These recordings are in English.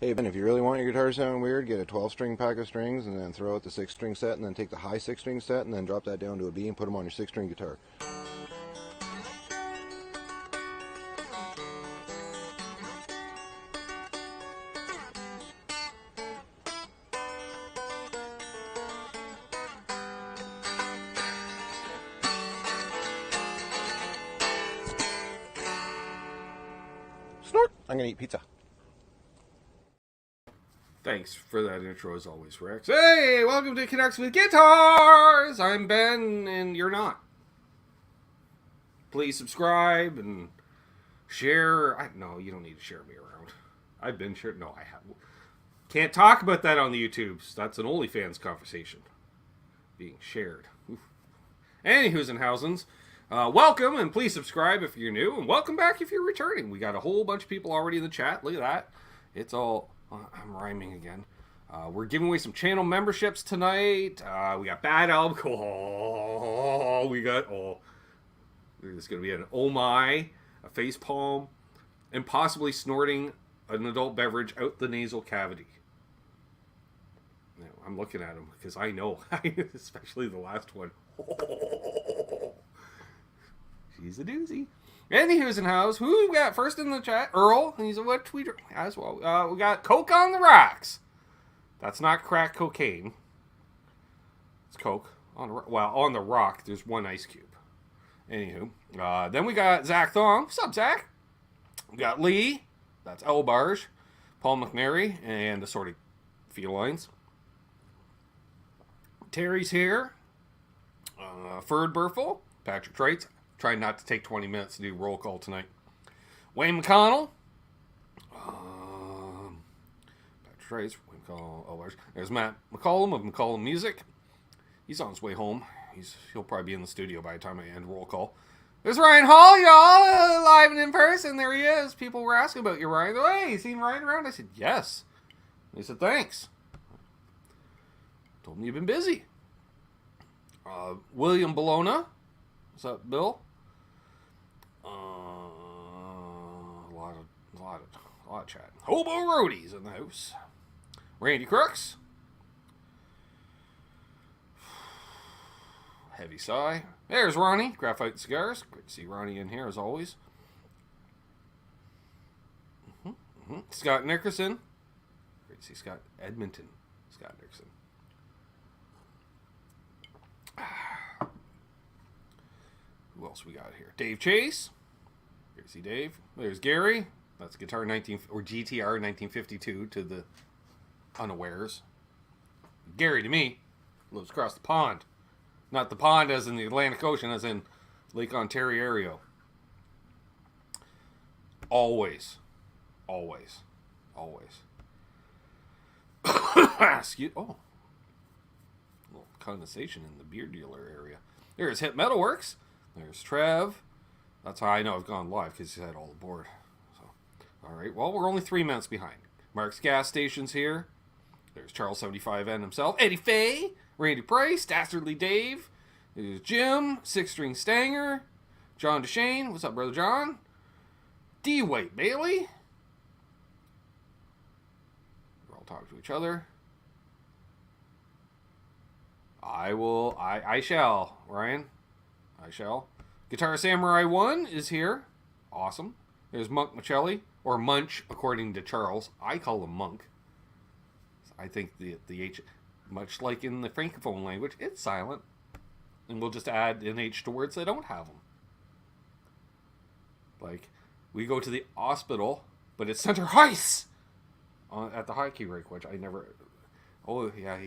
Hey Ben, if you really want your guitar to sound weird, get a 12-string pack of strings and then throw out the 6-string set and then take the high 6-string set and then drop that down to a B and put them on your 6-string guitar. Snort! I'm gonna eat pizza. Thanks for that intro as always, Rex. Hey, welcome to Canucks with Guitars! I'm Ben, and you're not. Please subscribe and share. No, you don't need to share me around. I've been shared. No, I haven't. Can't talk about that on the YouTubes. That's an OnlyFans conversation. Being shared. Oof. Anywho's and housens. Welcome, and please subscribe if you're new, and welcome back if you're returning. We got a whole bunch of people already in the chat. Look at that. It's all... I'm rhyming again. We're giving away some channel memberships tonight. We got bad alcohol. There's going to be an oh my, a face palm, and possibly snorting an adult beverage out the nasal cavity. Now, I'm looking at him because I know, especially the last one. She's a doozy. Anywho's in house, who we got first in the chat? Earl, he's a wet tweeter as well. We got Coke on the rocks. That's not crack cocaine. It's Coke on the rock. There's one ice cube. Anywho, then we got Zach Thong. What's up, Zach? We got Lee. That's L Barge, Paul McNary, and assorted felines. Terry's here. Ferd Burfel, Patrick Treitz. Trying not to take 20 minutes to do roll call tonight. Wayne McConnell. Patrick Treitz. Wayne McConnell. There's Matt McCollum of McCollum Music. He's on his way home. He'll probably be in the studio by the time I end roll call. There's Ryan Hall, y'all, live and in person. There he is. People were asking about you, Ryan. They're like, hey, you seen Ryan around? I said, yes. He said, thanks. Told me you've been busy. William Bologna. What's up, Bill? A lot of chat. Hobo Roadies in the house. Randy Crooks. Heavy sigh. There's Ronnie. Graphite Cigars. Great to see Ronnie in here as always. Scott Nickerson. Great to see Scott Edmonton. Scott Nickerson. Who else we got here? Dave Chase. Great to see Dave. There's Gary. That's GTR 1952 to the unawares. Gary to me lives across the pond. Not the pond as in the Atlantic Ocean, as in Lake Ontario. Always. Excuse. Oh. A little condensation in the beer dealer area. There's Hit Metalworks. There's Trev. That's how I know I've gone live, because he's had all aboard. So, all right. Well, we're only 3 minutes behind. Mark's Gas Station's here. There's Charles 75N himself. Eddie Fay. Randy Price. Dastardly Dave. There's Jim. 6-String Stanger. John DeShane. What's up, Brother John? D. White Bailey. We're all talking to each other. I shall, Ryan. I shall. Guitar Samurai 1 is here. Awesome. There's Monk Michelli, or Munch, according to Charles. I call him Monk. I think the H, much like in the Francophone language, it's silent. And we'll just add an H to words that don't have them. Like, we go to the hospital, but it's Center Heis at the hockey rink, which I never... Oh, yeah,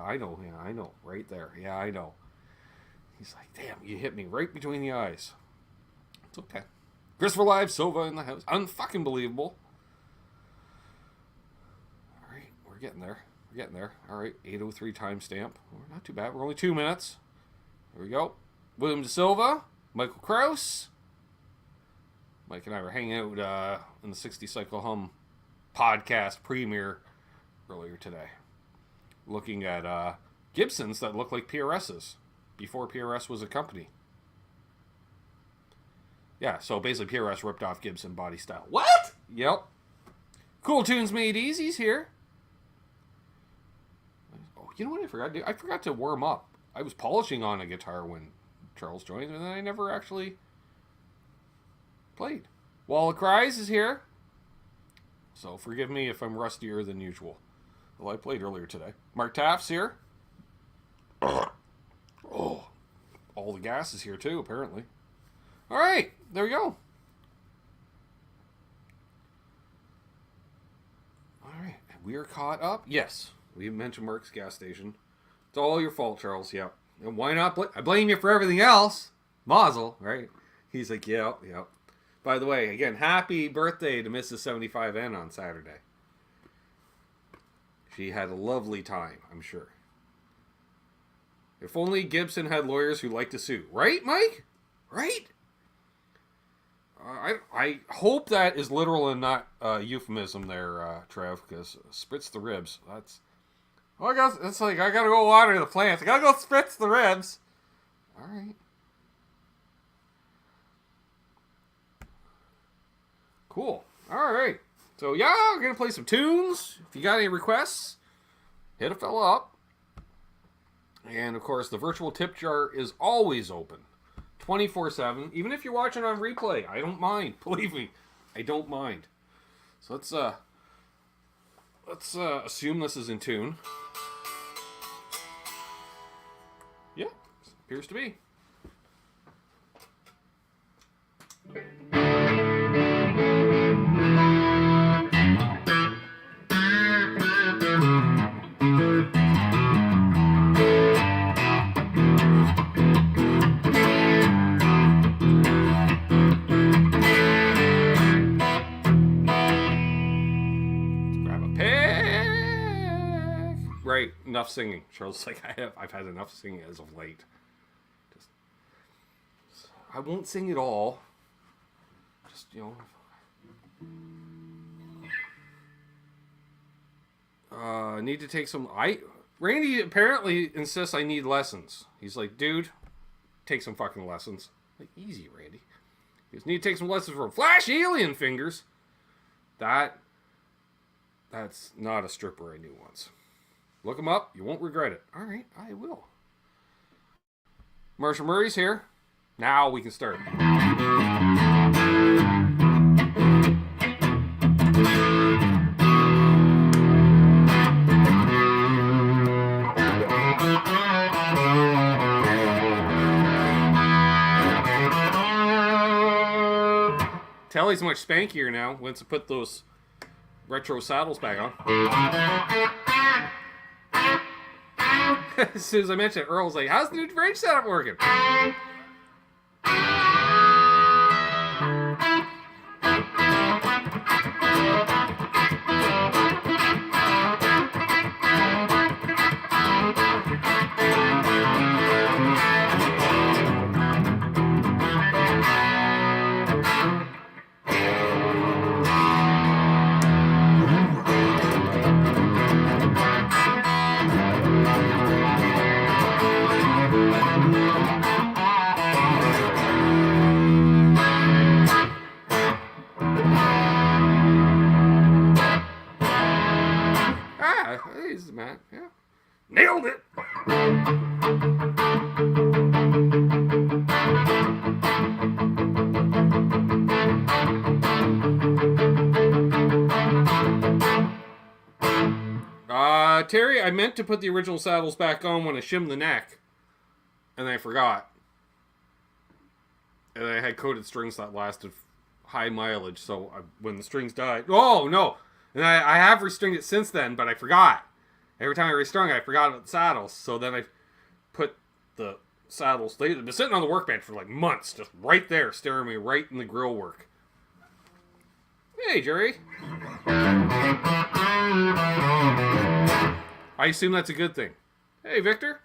I know, right there. Yeah, I know. He's like, damn, you hit me right between the eyes. It's okay. Christopher Live, Sova in the house. Unfucking believable. All right, we're getting there. All right, 8:03 timestamp. We're not too bad. We're only 2 minutes. Here we go. William De Silva, Michael Kraus. Mike and I were hanging out in the 60 Cycle Hum podcast premiere earlier today, looking at Gibsons that look like PRSs before PRS was a company. Yeah, so basically PRS ripped off Gibson body style. What? Yep. Cool Tunes Made Easy's here. Oh, you know what I forgot to do? I forgot to warm up. I was polishing on a guitar when Charles joined, and then I never actually played. Wall of Cries is here. So forgive me if I'm rustier than usual. Well, I played earlier today. Mark Taft's here. Oh, all the gas is here too, apparently. All right, there we go. All right, we are caught up. Yes, we mentioned Mark's gas station. It's all your fault, Charles. Yeah, and why not? I blame you for everything else. Mazel, right? He's like, yeah. By the way, again, happy birthday to Mrs. 75N on Saturday. She had a lovely time, I'm sure. If only Gibson had lawyers who like to sue. Right, Mike? Right? I hope that is literal and not euphemism there, Trev, because spritz the ribs. That's... Oh, it's like, I gotta go water the plants. I gotta go spritz the ribs. All right. Cool. All right. So, yeah, we're going to play some tunes. If you got any requests, hit a fella up. And, of course, the virtual tip jar is always open. 24/7. Even if you're watching on replay, I don't mind. Believe me, I don't mind. So, let's assume this is in tune. Yeah, appears to be. Right, enough singing. Charles is like, I've had enough singing as of late. I won't sing it all. Just, need to take some... Randy apparently insists I need lessons. He's like, dude, take some fucking lessons. Like, easy, Randy. You just need to take some lessons from Flash Alien Fingers. That's not a stripper I knew once. Look him up. You won't regret it. All right, I will. Marshall Murray's here. Now we can start. Telly's much spankier now once I put those retro saddles back on. As soon as I mentioned it, Earl's like, how's the new range setup working? Matt, yeah. Nailed it! Terry, I meant to put the original saddles back on when I shimmed the neck. And I forgot. And I had coated strings that lasted high mileage, so when the strings died... Oh, no! And I have restringed it since then, but I forgot. Every time I restrung it, I forgot about the saddles. So then I put the saddles... They've been sitting on the workbench for like months, just right there, staring me right in the grill work. Hey, Jerry. I assume that's a good thing. Hey, Victor.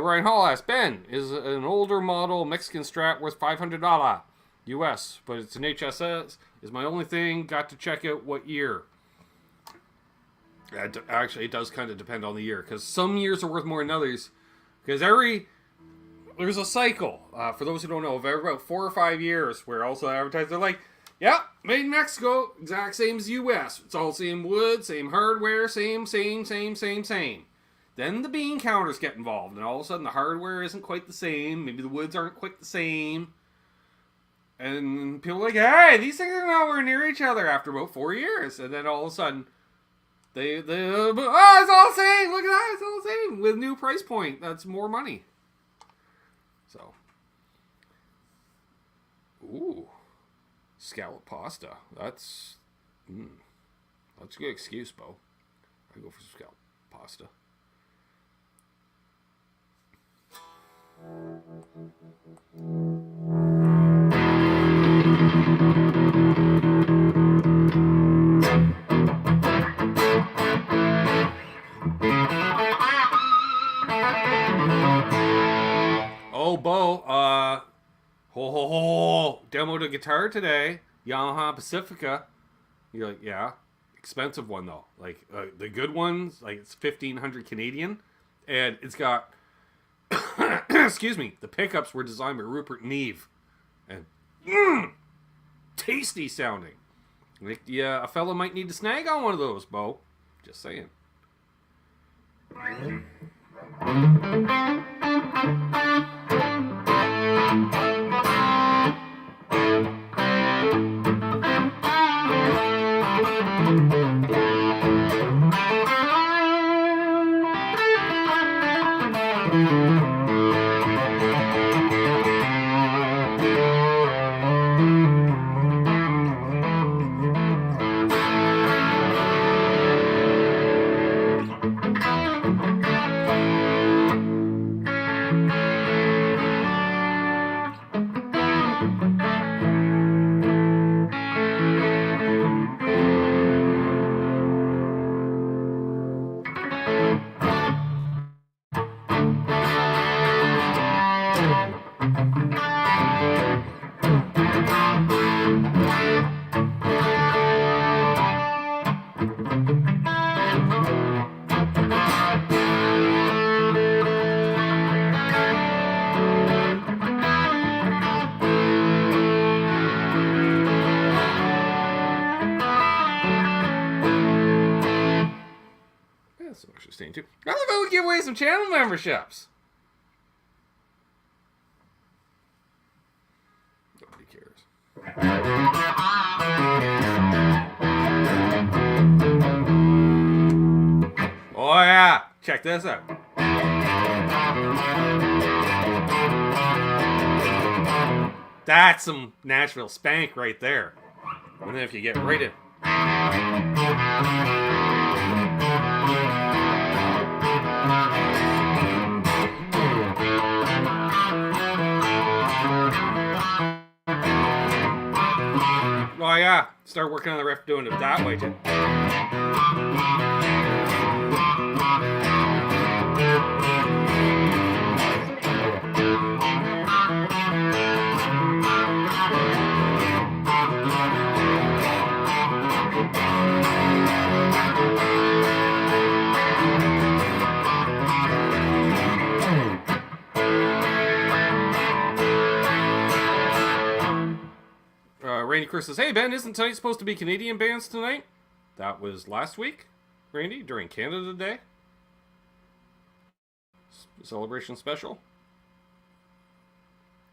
Ryan Hall asked, Ben, is an older model Mexican Strat worth $500 US, but it's an HSS. Is my only thing. Got to check out what year. Actually, it does kind of depend on the year, because some years are worth more than others. Because there's a cycle, for those who don't know, of about 4 or 5 years where also advertisers are like, yeah, made in Mexico, exact same as US. It's all same wood, same hardware, same. Then the bean counters get involved, and all of a sudden the hardware isn't quite the same. Maybe the woods aren't quite the same. And people are like, hey, these things are nowhere near each other after about 4 years. And then all of a sudden, it's all the same. Look at that, it's all the same. With new price point, that's more money. So, ooh, scallop pasta. That's a good excuse, Bo. I go for some scallop pasta. Oh, Bo, demoed a guitar today, Yamaha Pacifica. You're like, yeah, expensive one though. Like the good ones, like it's 1,500 Canadian, and it's got, excuse me, the pickups were designed by Rupert Neve, and tasty sounding. Like, yeah, a fella might need to snag on one of those, Bo. Just saying. That's interesting too. How about we give away some channel memberships? Nobody cares. Oh yeah, check this out. That's some Nashville spank right there. And then if you get right in. Oh yeah, start working on the riff doing it that way too. Randy Chris says, hey Ben, isn't tonight supposed to be Canadian bands tonight? That was last week, Randy, during Canada Day. Celebration special.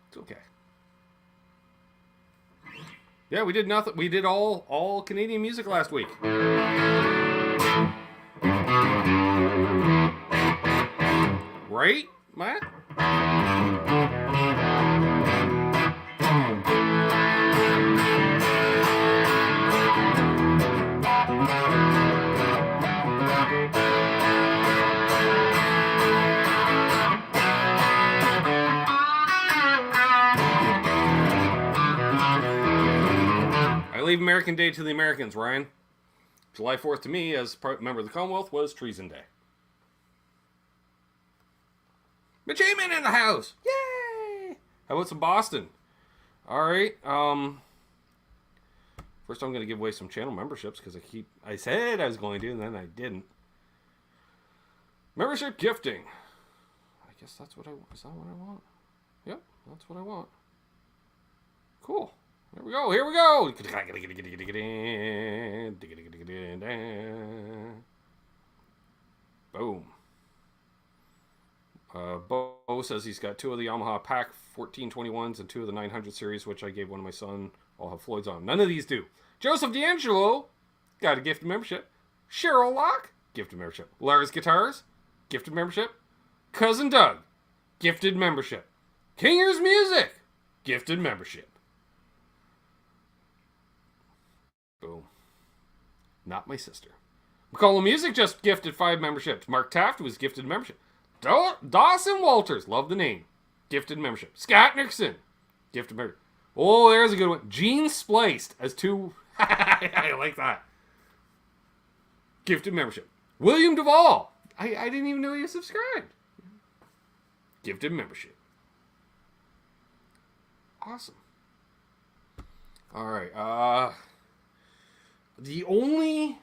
It's okay. Yeah, we did nothing. We did all Canadian music last week. Right, Matt? I leave American Day to the Americans, Ryan. July 4th to me, as member of the Commonwealth, was Treason Day. Achievement in the house! Yay! How about some Boston? Alright, first I'm going to give away some channel memberships because I said I was going to and then I didn't. Membership gifting. I guess that's what I want. Is that what I want? Yep, that's what I want. Cool. Here we go. Here we go. Boom. Bo says he's got 2 of the Yamaha Pack 1421s and 2 of the 900 series, which I gave one of my son. All have Floyd's on. None of these do. Joseph D'Angelo got a gifted membership. Cheryl Locke, gifted membership. Lars Guitars, gifted membership. Cousin Doug, gifted membership. Kinger's Music, gifted membership. Boom. Not my sister. McCollum Music just gifted 5 memberships. Mark Taft was gifted membership. Dawson Walters, love the name, gifted membership. Scott Nixon, gifted membership. Oh, there's a good one. Gene Spliced as 2. I like that. Gifted membership. William Duvall. I didn't even know you subscribed. Gifted membership. Awesome. Alright, the only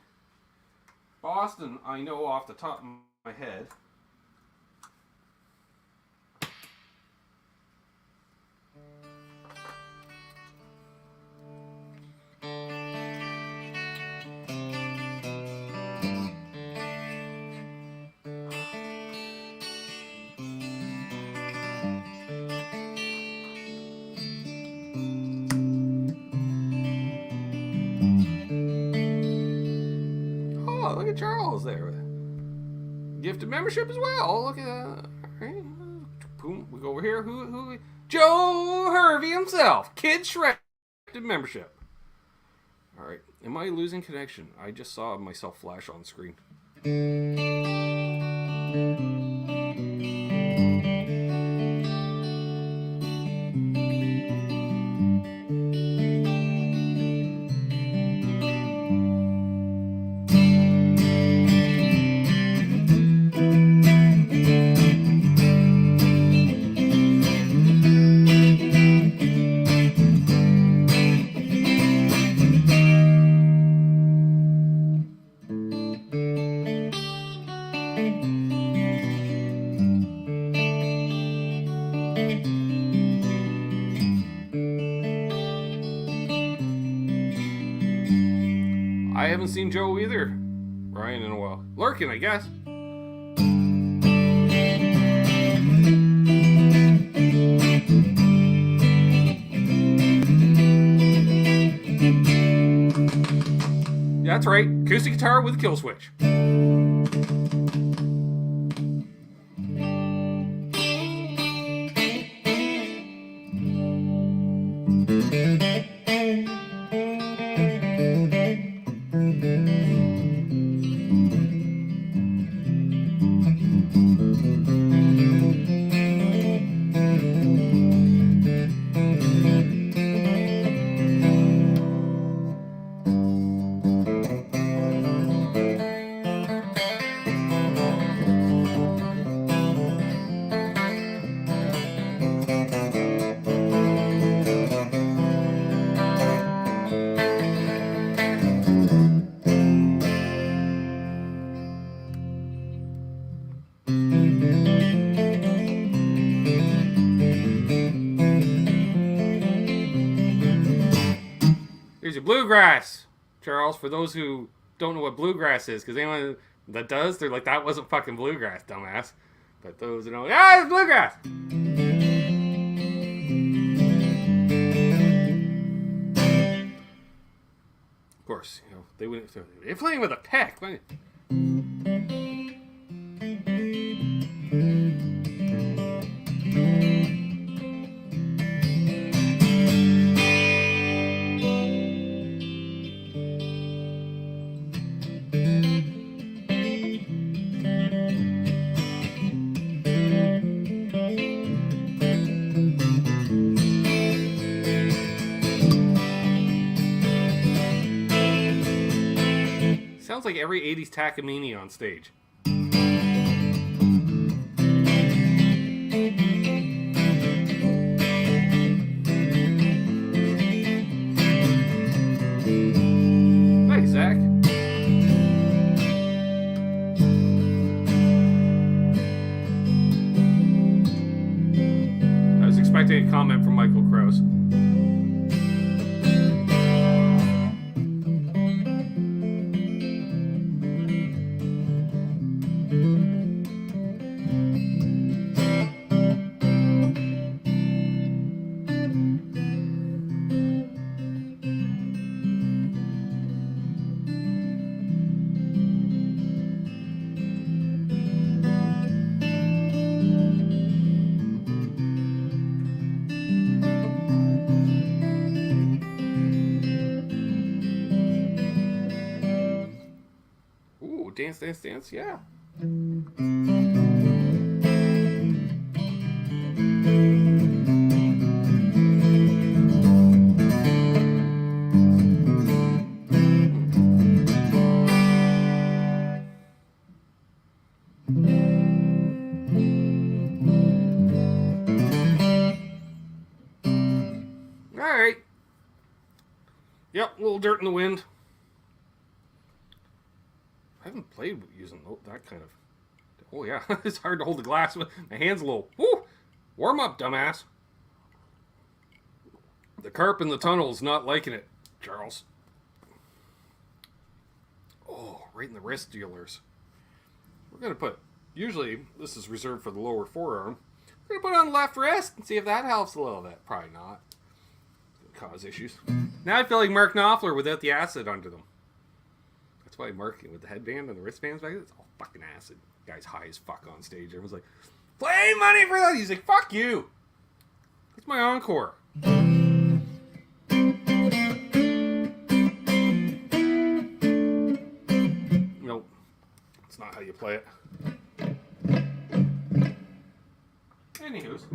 Boston I know off the top of my head look at Charles there. Gifted membership as well. Look at that. Right. Boom. We go over here. Who? Joe Hervey himself. Kid Shrek. Gifted membership. Alright. Am I losing connection? I just saw myself flash on screen. I haven't seen Joe either, Ryan, in a while. Lurking, I guess. Yeah, that's right. Acoustic guitar with a kill switch. Here's your bluegrass, Charles, for those who don't know what bluegrass is, because anyone that does, they're like, that wasn't fucking bluegrass, dumbass. But those who don't, yeah, it's bluegrass! Of course, you know, they wouldn't, they're playing with a peck. Sounds like every 80s Takamine on stage. expecting a comment from Michael Krause. Dance, dance, dance, yeah. All right. Yep, a little dirt in the wind. I haven't played using that kind of... Oh, yeah. It's hard to hold the glass. My hand's a little... Woo! Warm up, dumbass. The carp in the tunnel is not liking it, Charles. Oh, right in the wrist dealers. We're going to put... Usually, this is reserved for the lower forearm. We're going to put it on the left wrist and see if that helps a little bit. Probably not. It's going to cause issues. Now I feel like Mark Knopfler without the acid under them. That's why marketing with the headband and the wristbands back there, it's all fucking acid. The guy's high as fuck on stage. Everyone's like, play money for that. He's like, fuck you. That's my encore. Nope. That's not how you play it. Anywho's.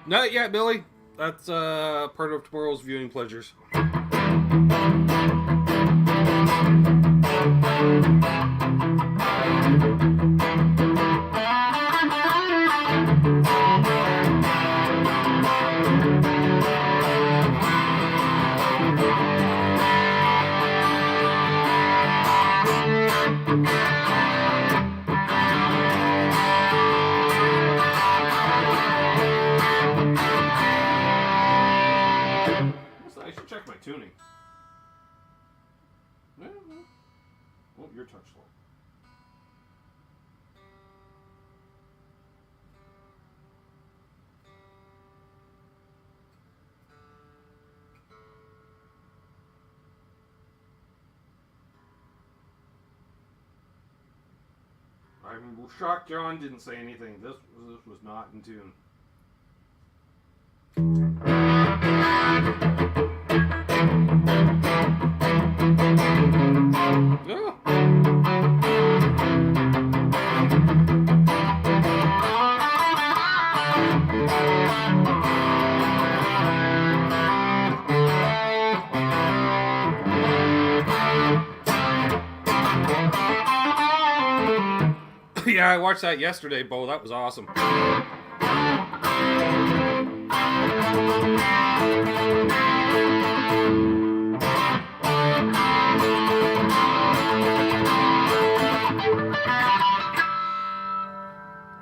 Not yet, Billy. That's part of tomorrow's viewing pleasures. I should check my tuning. No. Oh, you're touch slow. I'm shocked John didn't say anything. This was not in tune. Yeah. Yeah, I watched that yesterday, Bo. That was awesome. I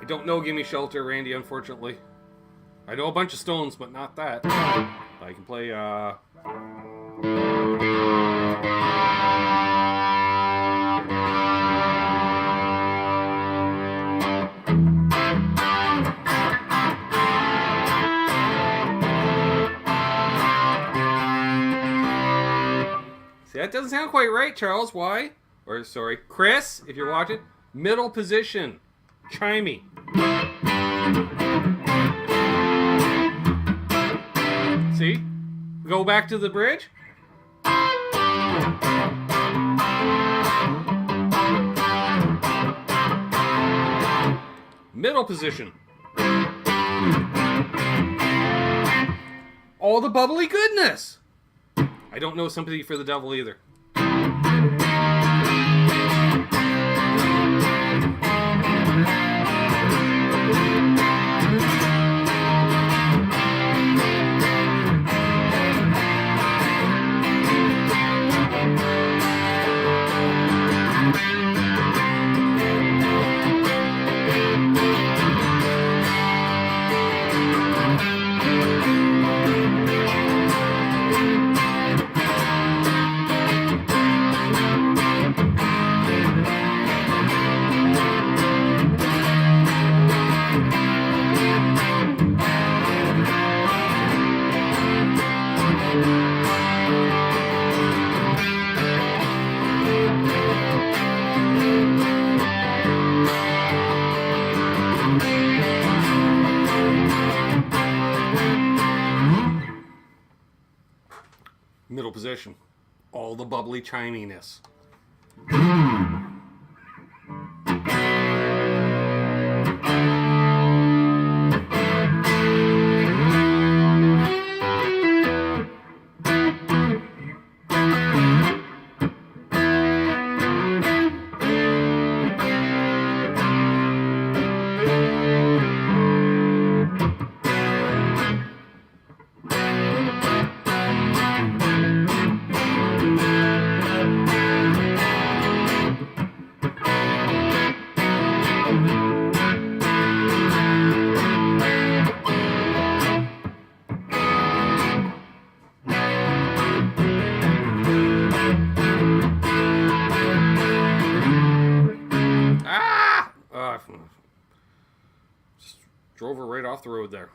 don't know Gimme Shelter, Randy, unfortunately. I know a bunch of Stones, but not that. I can play, See, that doesn't sound quite right, Charles. Why? Or, sorry, Chris, if you're watching. Middle position. Chimey. See? Go back to the bridge. Middle position. All the bubbly goodness. I don't know Sympathy for the Devil either. Middle position. All the bubbly chiminess. Just drove her right off the road there.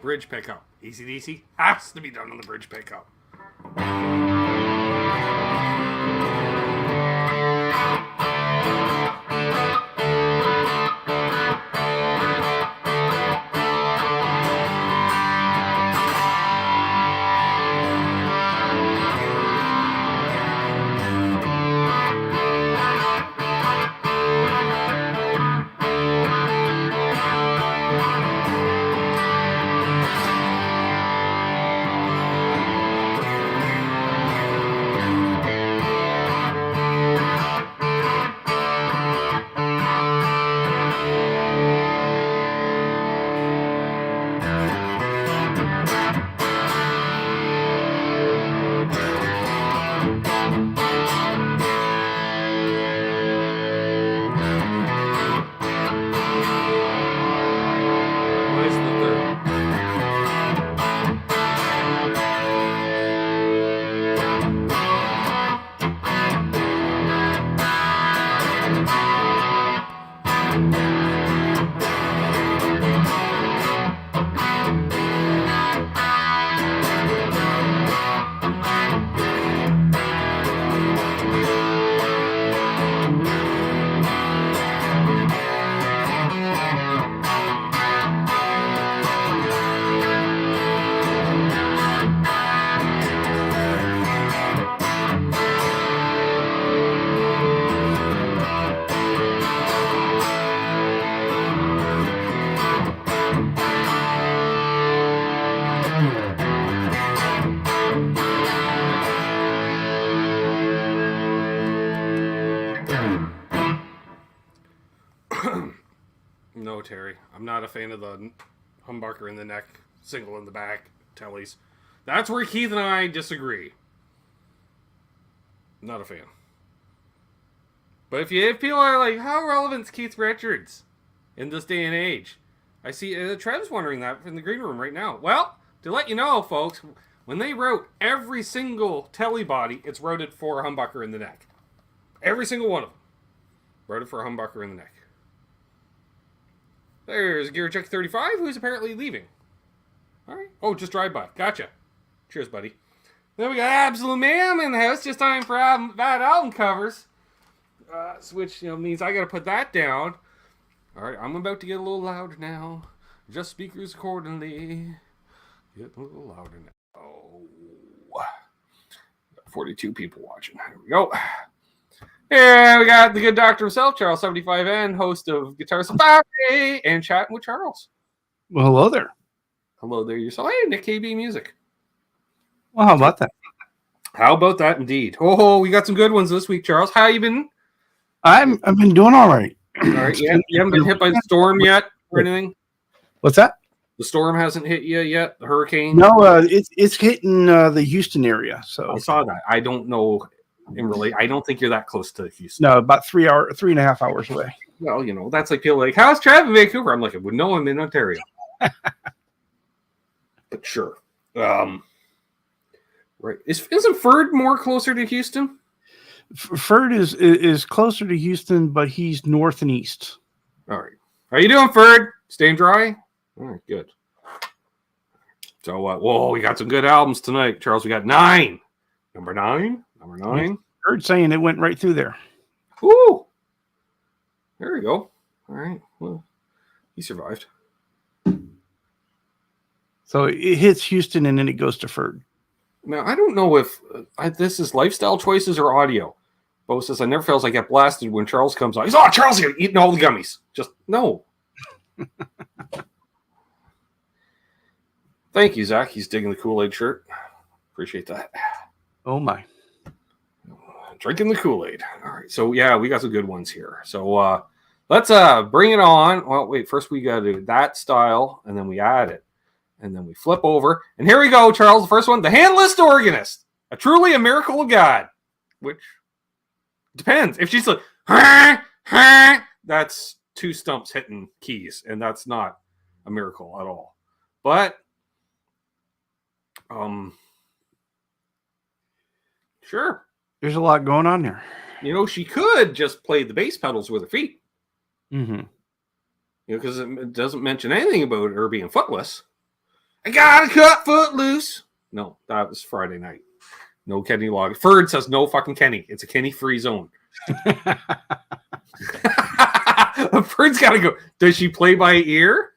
Bridge pickup. AC/DC has to be done on the bridge pickup. No, Terry. I'm not a fan of the humbucker in the neck, single in the back, tellies. That's where Keith and I disagree. Not a fan. But if people are like, how relevant is Keith Richards? in this day and age. I see Trev's wondering that in the green room right now. Well, to let you know, folks, when they wrote every single telly body, it's routed for a humbucker in the neck. Every single one of them. Routed for a humbucker in the neck. There's Gear Check 35, who's apparently leaving. All right. Oh, just drive-by. Gotcha. Cheers, buddy. Then we got Absolute Mayhem in the house. Just time for bad album covers. Which means I got to put that down. All right, I'm about to get a little louder now. Adjust speakers accordingly. Get a little louder now. Oh. 42 people watching. Here we go. Yeah, we got the good doctor himself, Charles 75N, host of Guitar Safari, and chatting with Charles. Well, hello there. Hello there, yourself. Hey, Nick KB Music. Well, how about that? How about that, indeed? Oh, we got some good ones this week, Charles. How you been? I've been doing all right. All right, you haven't been hit by the storm yet or anything? What's that? The storm hasn't hit you yet? The hurricane? No, it's hitting the Houston area. So I saw that. I don't know. I don't think you're that close to Houston. No, about 3.5 hours away. Well, that's like people like, how's Trav in Vancouver? I'm like, I would know I'm in Ontario. But sure. Right. Isn't Ferd more closer to Houston? Ferd is closer to Houston, but he's north and east. All right. How you doing, Ferd? Staying dry? All right, good. So, whoa, we got some good albums tonight, Charles. We got 9. Number 9. Ferd saying it went right through there. Woo! There we go. All right. Well, he survived. So it hits Houston and then it goes to Ferd. Now, I don't know if this is lifestyle choices or audio. Bo says, I never feel like I get blasted when Charles comes on. He's, Charles here eating all the gummies. Just, no. Thank you, Zach. He's digging the Kool-Aid shirt. Appreciate that. Oh, my. Drinking the Kool-Aid. All right. So, yeah, we got some good ones here. So, let's bring it on. Well, wait. First, we got to do that style, and then we add it. And then we flip over. And here we go, Charles. The first one, the handless organist. Truly a miracle of God. Which depends. If she's like, that's 2 stumps hitting keys. And that's not a miracle at all. But, sure. There's a lot going on there. She could just play the bass pedals with her feet. Mm-hmm. Because it doesn't mention anything about her being footless. I got a cut foot loose. No, that was Friday night. No Kenny log. Ferd says no fucking Kenny. It's a Kenny free zone. Ferd's got to go. Does she play by ear?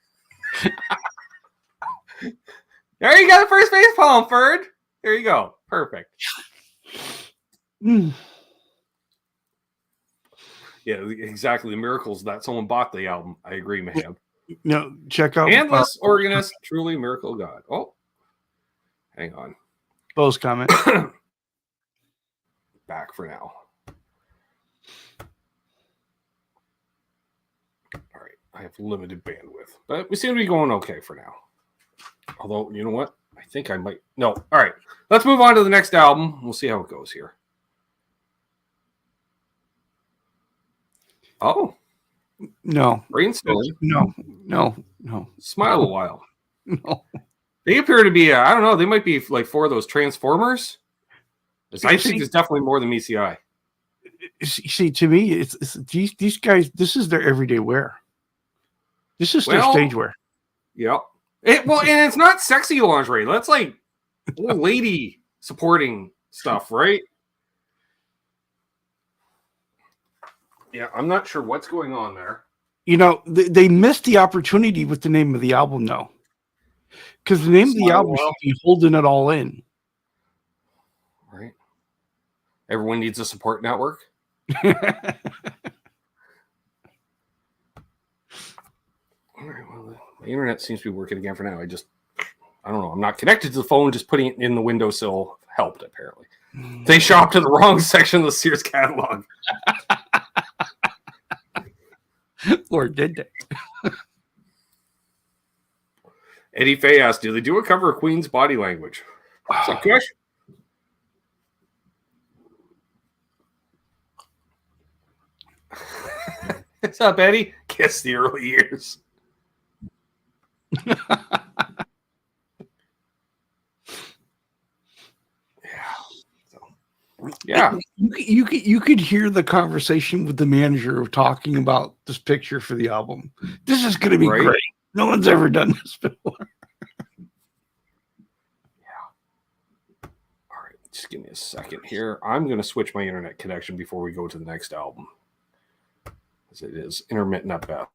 There you go. The first base poem, Ferd. There you go. Perfect. Yeah, exactly. The miracles that someone bought the album. I agree, Mayhem. No, check out Handless organist, truly miracle of God. Oh, hang on. Bo's comment. Back for now. All right, I have limited bandwidth, but we seem to be going okay for now. Although, you know what? I think I might. No. All right, let's move on to the next album. We'll see how it goes here. Oh. No. Brainstorm. No. Smile a while. No. They appear to be, I don't know, they might be like 4 of those Transformers. I think there's definitely more than meets the eye. See, to me, it's these guys, this is their everyday wear. This is their stage wear. Yep. And it's not sexy lingerie. That's like old lady supporting stuff, right? Yeah, I'm not sure what's going on there. They missed the opportunity with the name of the album, though. Because the name of the album should be Holding It All In. Right. Everyone needs a support network. All right, well, the internet seems to be working again for now. I don't know. I'm not connected to the phone. Just putting it in the windowsill helped, apparently. They shopped in the wrong section of the Sears catalog. Or did they? Eddie Fay asked, do they do a cover of Queen's Body Language? What's up, Kush? What's up, Eddie? Kiss the early years. Yeah. You could hear the conversation with the manager talking about this picture for the album. This is going to be great. No one's ever done this before. Yeah. All right. Just give me a second here. I'm going to switch my internet connection before we go to the next album. As it is intermittent at best.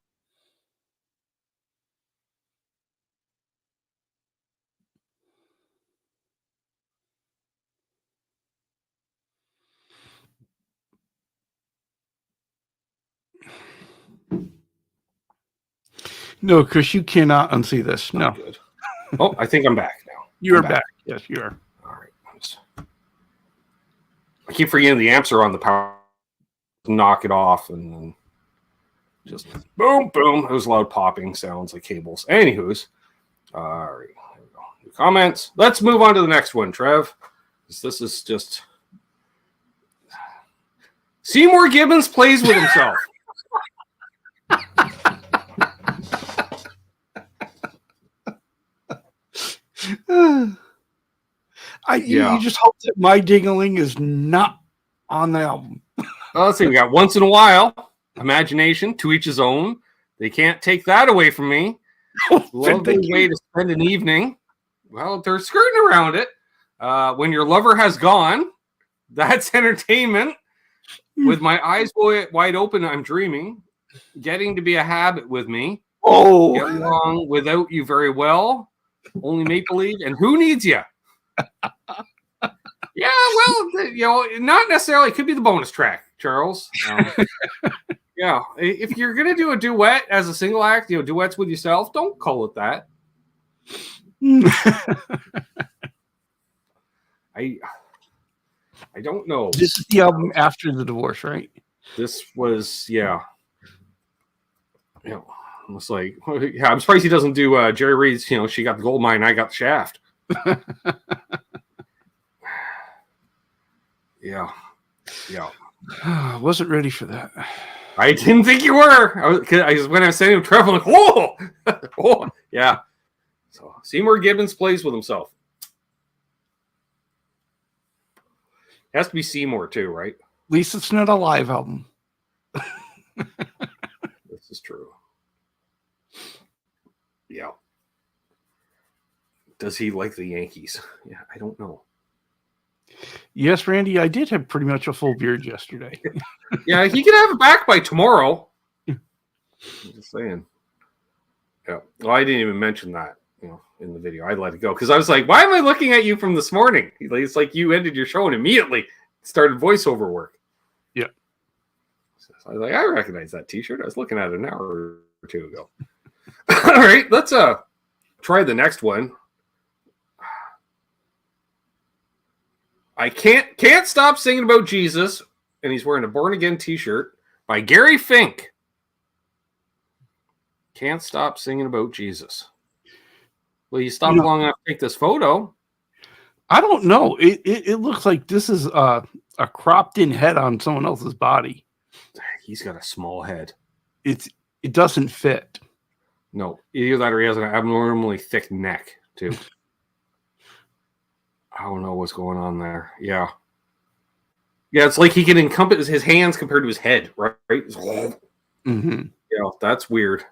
No, Chris, you cannot unsee this. No. Good. Oh, I think I'm back now. You're back. Yes, you are. All right. I keep forgetting the amps are on the power. Knock it off and then just boom, boom. It was loud popping sounds like cables. Anywho's. All right. There we go. New comments. Let's move on to the next one, Trev. This is just Seymour Gibbons plays with himself. You just hope that My Dingling is not on the album. Well, let's see. We got Once in a While, Imagination, To Each His Own. They can't take that away from me. Lovely way to spend an evening. Well, they're skirting around it. When Your Lover Has Gone, that's entertainment. With My Eyes Wide Open, I'm Dreaming. Getting to Be a Habit with Me. Oh, Get Along Without You Very Well. Only Make Believe, and Who Needs You? Yeah, well, not necessarily. It could be the bonus track, Charles. Yeah, if you're gonna do a duet as a single act, duets with yourself, don't call it that. I don't know. This is the album after the divorce, right? This was, yeah. Almost like, yeah, I'm surprised he doesn't do Jerry Reed's, She Got the Gold Mine, I Got the Shaft. Yeah. I wasn't ready for that. I didn't think you were. When I was saying to Trevor, like, whoa! Oh, yeah. So Seymour Gibbons plays with himself. Has to be Seymour too, right? At least it's not a live album. This is true. Yeah. Does he like the Yankees? Yeah, I don't know. Yes, Randy, I did have pretty much a full beard yesterday. Yeah, he could have it back by tomorrow. I'm just saying. Yeah. Well, I didn't even mention that, in the video. I let it go because I was like, why am I looking at you from this morning? It's like you ended your show and immediately started voiceover work. Yeah. So I was like, I recognize that t-shirt. I was looking at it an hour or two ago. All right, let's try the next one. I can't stop singing about Jesus, and he's wearing a Born Again t-shirt by Gary Fink. Can't stop singing about Jesus. Well, you stopped long enough to take this photo. I don't know. It looks like this is a cropped in head on someone else's body. He's got a small head. It doesn't fit. No, either that or he has an abnormally thick neck too. I don't know what's going on there. Yeah, it's like he can encompass his hands compared to his head, right? Mm-hmm. Yeah, that's weird.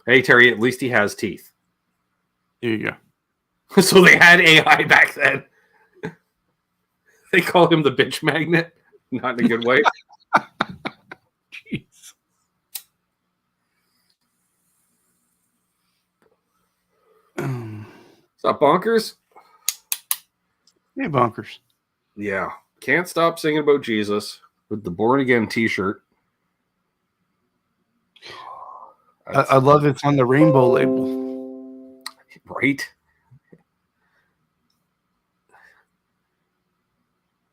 Hey, Terry, at least he has teeth. There you go. So they had AI back then. They call him the bitch magnet. Not in a good way. Jeez. Is that bonkers? Hey, bonkers. Yeah. Can't stop singing about Jesus with the Born Again t-shirt. I love it's on the rainbow label. Right?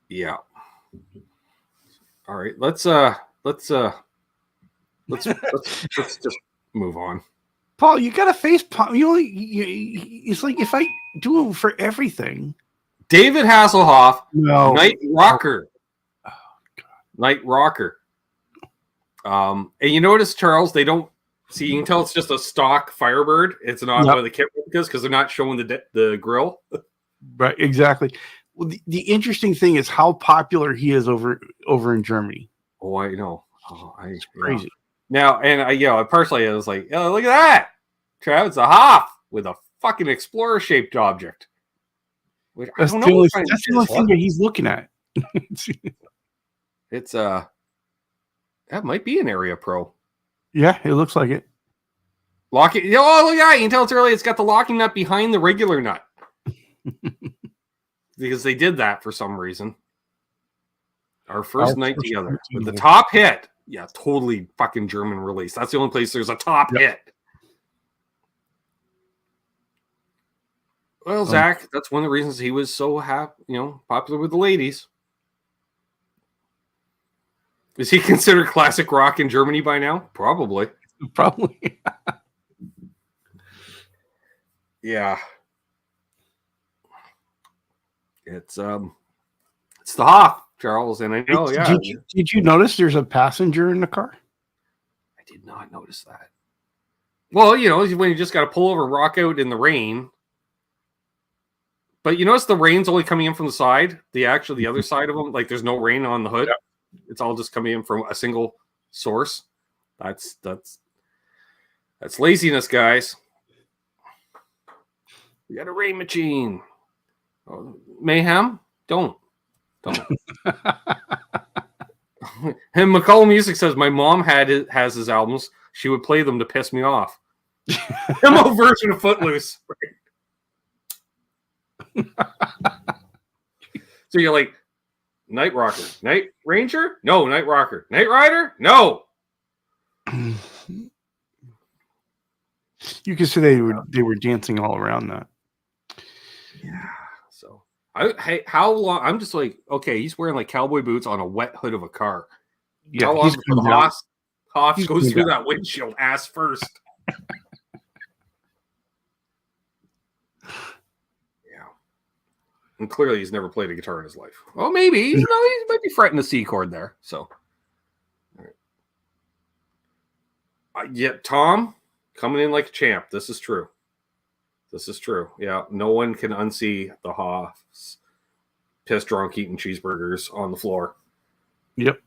Yeah. All right. Let's just move on. Paul, you got a face palm. It's like if I do it for everything. David Hasselhoff, no. Night Rocker. Oh, God. Night Rocker. And you notice, Charles, they don't see. You can tell it's just a stock Firebird. It's not one of the kit replicas because they're not showing the grill. Right, exactly. Well, the interesting thing is how popular he is over in Germany. Oh, I know. It's crazy. Now, and partially I was like, oh, look at that, Trav, it's a Hoff with a fucking Explorer-shaped object. Which That's I don't the know. only thing that he's looking at. It's that might be an Area Pro. Yeah, it looks like it. Locking. Oh, look at that! You can tell it's early. It's got the locking nut behind the regular nut because they did that for some reason. Our first night together with the top hit. Yeah, totally fucking German release. That's the only place there's a top hit. Well, Zach, that's one of the reasons he was so popular with the ladies. Is he considered classic rock in Germany by now? Probably. Yeah. It's the Hoff, Charles, and I know. Did you notice there's a passenger in the car? I did not notice that. Well, when you just got to pull over, rock out in the rain. But you notice the rain's only coming in from the side, the other side of them. Like there's no rain on the hood. Yeah. It's all just coming in from a single source. That's laziness, guys. We got a rain machine. Oh, Mayhem, don't. And McCall Music says my mom has his albums. She would play them to piss me off. Demo version of Footloose. So you're like, Night Rocker, Night Ranger? No, Night Rocker. Night Rider? No. You could say they were dancing all around that. Yeah. So how long? I'm just like, okay, he's wearing like cowboy boots on a wet hood of a car. Yeah, how long before the Hoff goes through that windshield ass first? And clearly, he's never played a guitar in his life. Well, maybe. He might be fretting the C chord there. So, all right. Tom coming in like a champ. This is true. Yeah, no one can unsee the Hoffs piss drunk eating cheeseburgers on the floor. Yep.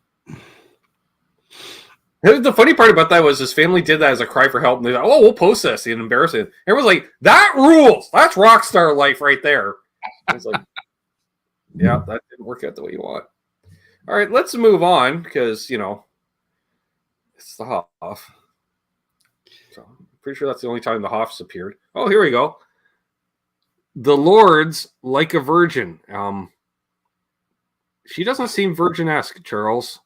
The funny part about that was his family did that as a cry for help. And they're like, oh, we'll post this and embarrass it. Everyone's like, that rules. That's rock star life right there. I was like, yeah, that didn't work out the way you want. All right, let's move on because, it's the Hoff. So I'm pretty sure that's the only time the Hoffs appeared. Oh, here we go. The Lords Like a Virgin. She doesn't seem virgin-esque, Charles.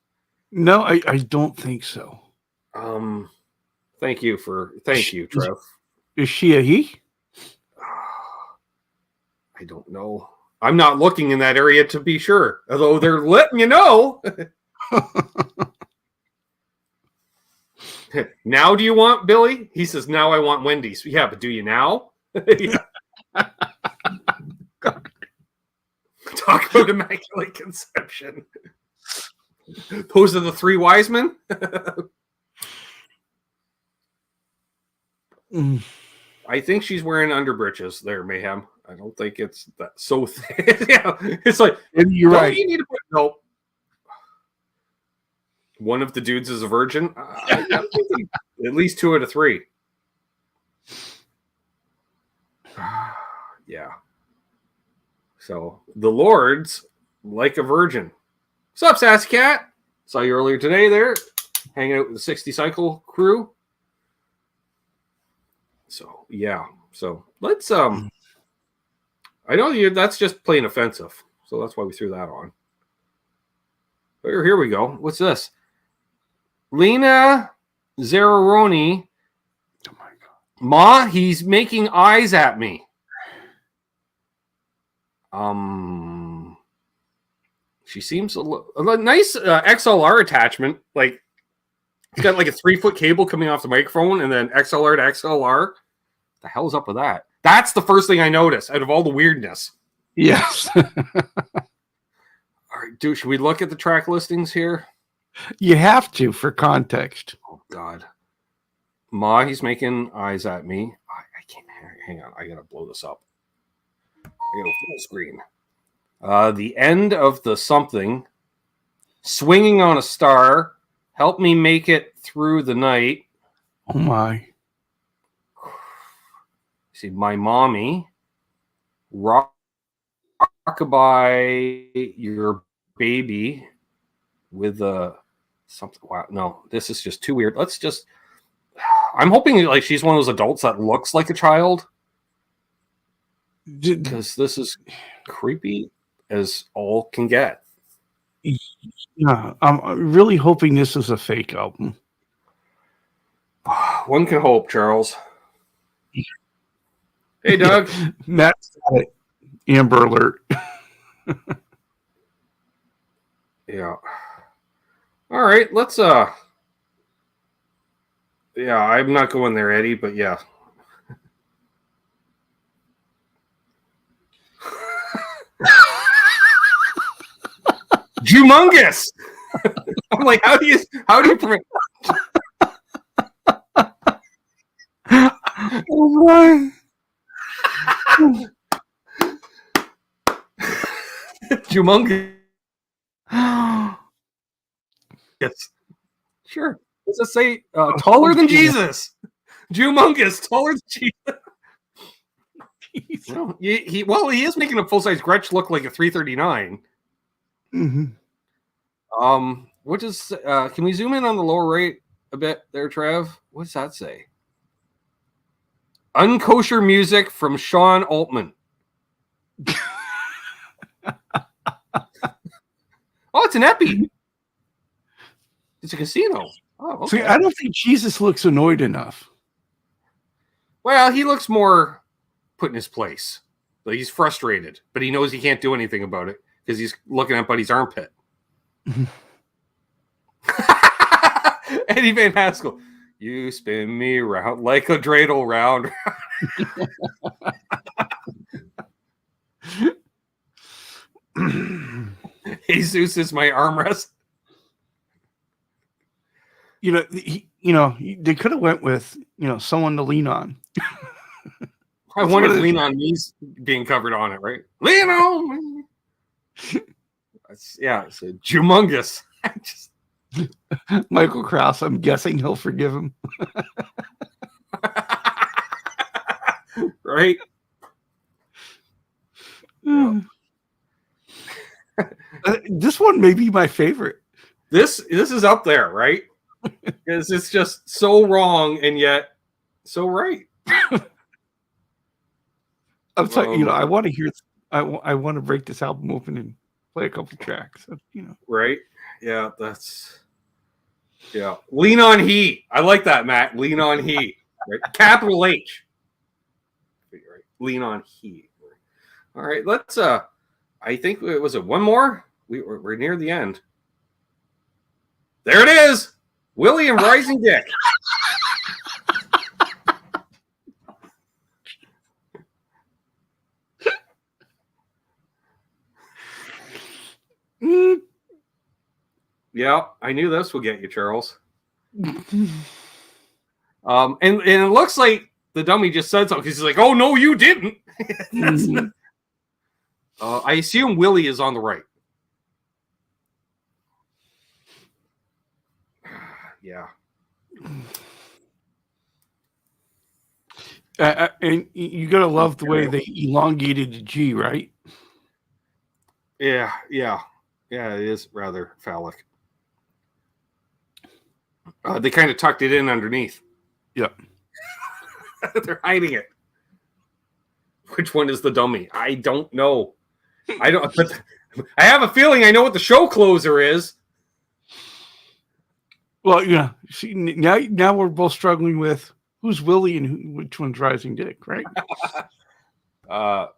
No, I don't think so. Thank you, Trev. Is she a he? I don't know. I'm not looking in that area to be sure, although they're letting you know. Now do you want Billy? He says, now I want Wendy's. Yeah, but do you now? Talk about immaculate conception. Those are the three wise men? I think she's wearing underbritches there, Mayhem. I don't think it's that so thin. Yeah, it's like you're right. You need to put nope. One of the dudes is a virgin. I'm thinking at least 2 out of 3. Yeah. So the Lords Like a Virgin. What's up, Sassy Cat? Saw you earlier today there, hanging out with the 60 Cycle crew. So yeah. So let's I know that's just plain offensive, so that's why we threw that on. But here we go. What's this? Lena Zeraroni. Oh my God. Ma, he's making eyes at me. She seems a nice XLR attachment. Like it's got like a 3-foot cable coming off the microphone, and then XLR to XLR. The hell's up with that? That's the first thing I noticed out of all the weirdness. Yes. All right, dude, should we look at the track listings here? You have to for context. Oh God, Ma, he's making eyes at me. I can't. Hang on, I gotta blow this up. I gotta full screen. The end of the something, swinging on a star. Help me make it through the night. Oh my! See, my mommy. Rockabye your baby with something. Wow, no, this is just too weird. Let's just. I'm hoping like she's one of those adults that looks like a child, because this is creepy as all can get. Yeah, I'm really hoping this is a fake album. One can hope, Charles. Hey, Doug. Matt's got it. Amber Alert. Yeah. All right, let's yeah, I'm not going there, Eddie, but yeah. Humongous. I'm like, how do you prevent? Oh my! Humongous. Yes. Sure. Let's just say taller than Jesus. Humongous, taller than Jesus. Well, he is making a full-size Gretsch look like a 339. Mm-hmm. What is can we zoom in on the lower right a bit there, Trev? What does that say? Unkosher music from Sean Altman. Oh, it's an Epi. It's a casino. Oh, okay. See, I don't think Jesus looks annoyed enough. Well, he looks more put in his place. Like he's frustrated, but he knows he can't do anything about it because he's looking at Buddy's armpit. Eddie Van Haskell, you spin me round like a dreidel round. Jesus is my armrest. They could have went with someone to lean on. I wonder if Lean On Me's being covered on it, right? Lean on. It's a humongous. Michael Krause, I'm guessing he'll forgive him. Right? This one may be my favorite. This is up there, right? Because it's just so wrong and yet so right. I'm sorry, I want to hear. I want to break this album open and play a couple tracks. Right? Yeah, Lean on He. I like that, Matt. Lean on He. Right? Capital H. Right. Lean on He. All right, let's. I think it was one more. We're near the end. There it is, Willie and Rising Dick. Yeah, I knew this would get you, Charles. And it looks like the dummy just said something because he's like, "Oh no, you didn't." I assume Willie is on the right. Yeah. And you gotta love the way they elongated the G, right? Yeah. It is rather phallic. They kind of tucked it in underneath. Yep. They're hiding it. Which one is the dummy? I don't know. But I have a feeling I know what the show closer is. Well, see, now we're both struggling with who's Willie and which one's Rising Dick, right? My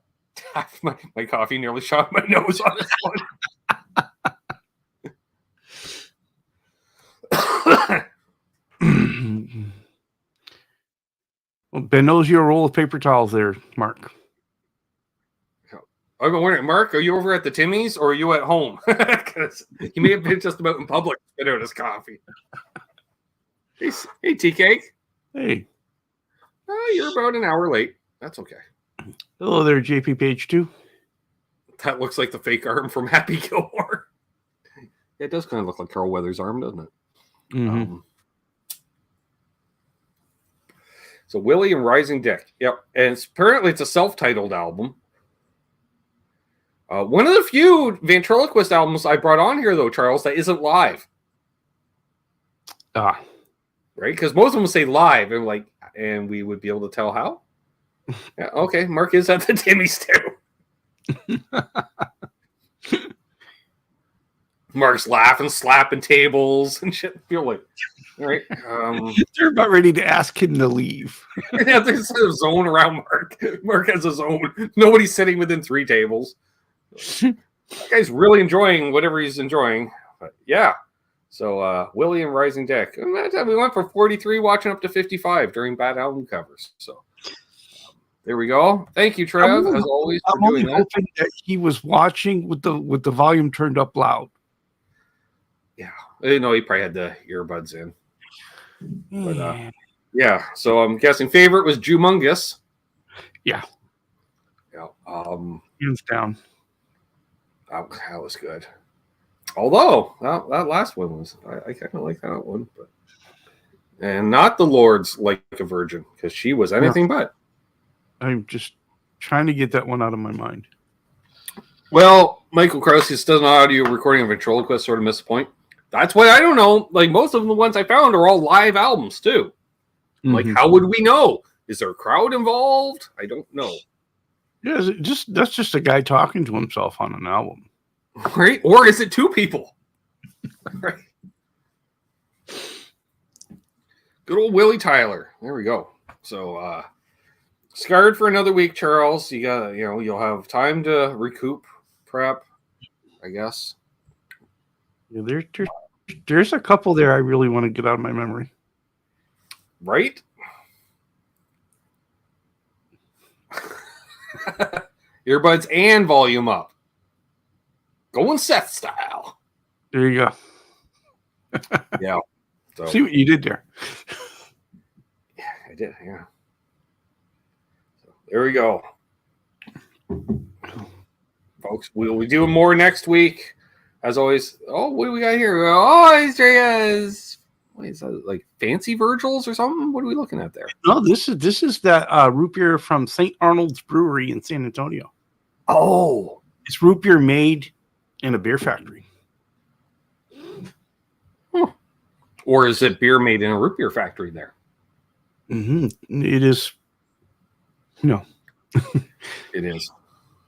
coffee nearly shot my nose on this one. Well, Ben knows your roll of paper towels there, Mark. I've been wondering, Mark, are you over at the Timmy's or are you at home? Because he may have been just about in public to spit out his coffee. Hey, TK. Hey. You're about an hour late. That's okay. Hello there, JP Page 2. That looks like the fake arm from Happy Gilmore. It does kind of look like Carl Weathers' arm, doesn't it? Mm-hmm. So Willie and Rising Dick. Yep. And apparently it's a self-titled album. One of the few ventriloquist albums I brought on here, though, Charles, that isn't live. Right? Because most of them say live, and we would be able to tell how. Yeah, okay, Mark is at the Timmy's too. Mark's laughing, slapping tables and shit. Feel like, all right. They're about ready to ask him to leave. Yeah, there's a zone around Mark. Mark has a zone. Nobody's sitting within 3 tables. That guy's really enjoying whatever he's enjoying. But yeah. So Willie and Rising Dick. And that time we went from 43 watching up to 55 during bad album covers. So there we go. Thank you, Trev, as always, for doing that. Hoping that he was watching with the volume turned up loud. Yeah. No, he probably had the earbuds in. But yeah. So I'm guessing favorite was Jumongous. Yeah. Yeah. Hands down. That was good. Although that last one was, I kind of like that one, but and not the Lord's Like a Virgin, because she was anything but. I'm just trying to get that one out of my mind. Well, Michael Krause does an audio recording of Ventriloquist, sort of missed the point. That's why I don't know. Like most of the ones I found are all live albums too. Mm-hmm. Like, how would we know? Is there a crowd involved? I don't know. Yeah, that's just a guy talking to himself on an album. Right? Or is it 2 people? Right. Good old Willie Tyler. There we go. So scarred for another week, Charles. You got, you'll have time to recoup, prep, I guess. Yeah, there's a couple there I really want to get out of my memory. Right? Earbuds and volume up. Going Seth style. There you go. Yeah. So, see what you did there. Yeah, I did. Yeah. So, there we go. Folks, we'll be doing more next week. As always. Oh, what do we got here? Oh, what is that? Like Fancy Virgils or something? What are we looking at there? No, this is that root beer from St. Arnold's Brewery in San Antonio. Oh. It's root beer made in a beer factory. Huh. Or is it beer made in a root beer factory there? Mm-hmm. It is. No. It is.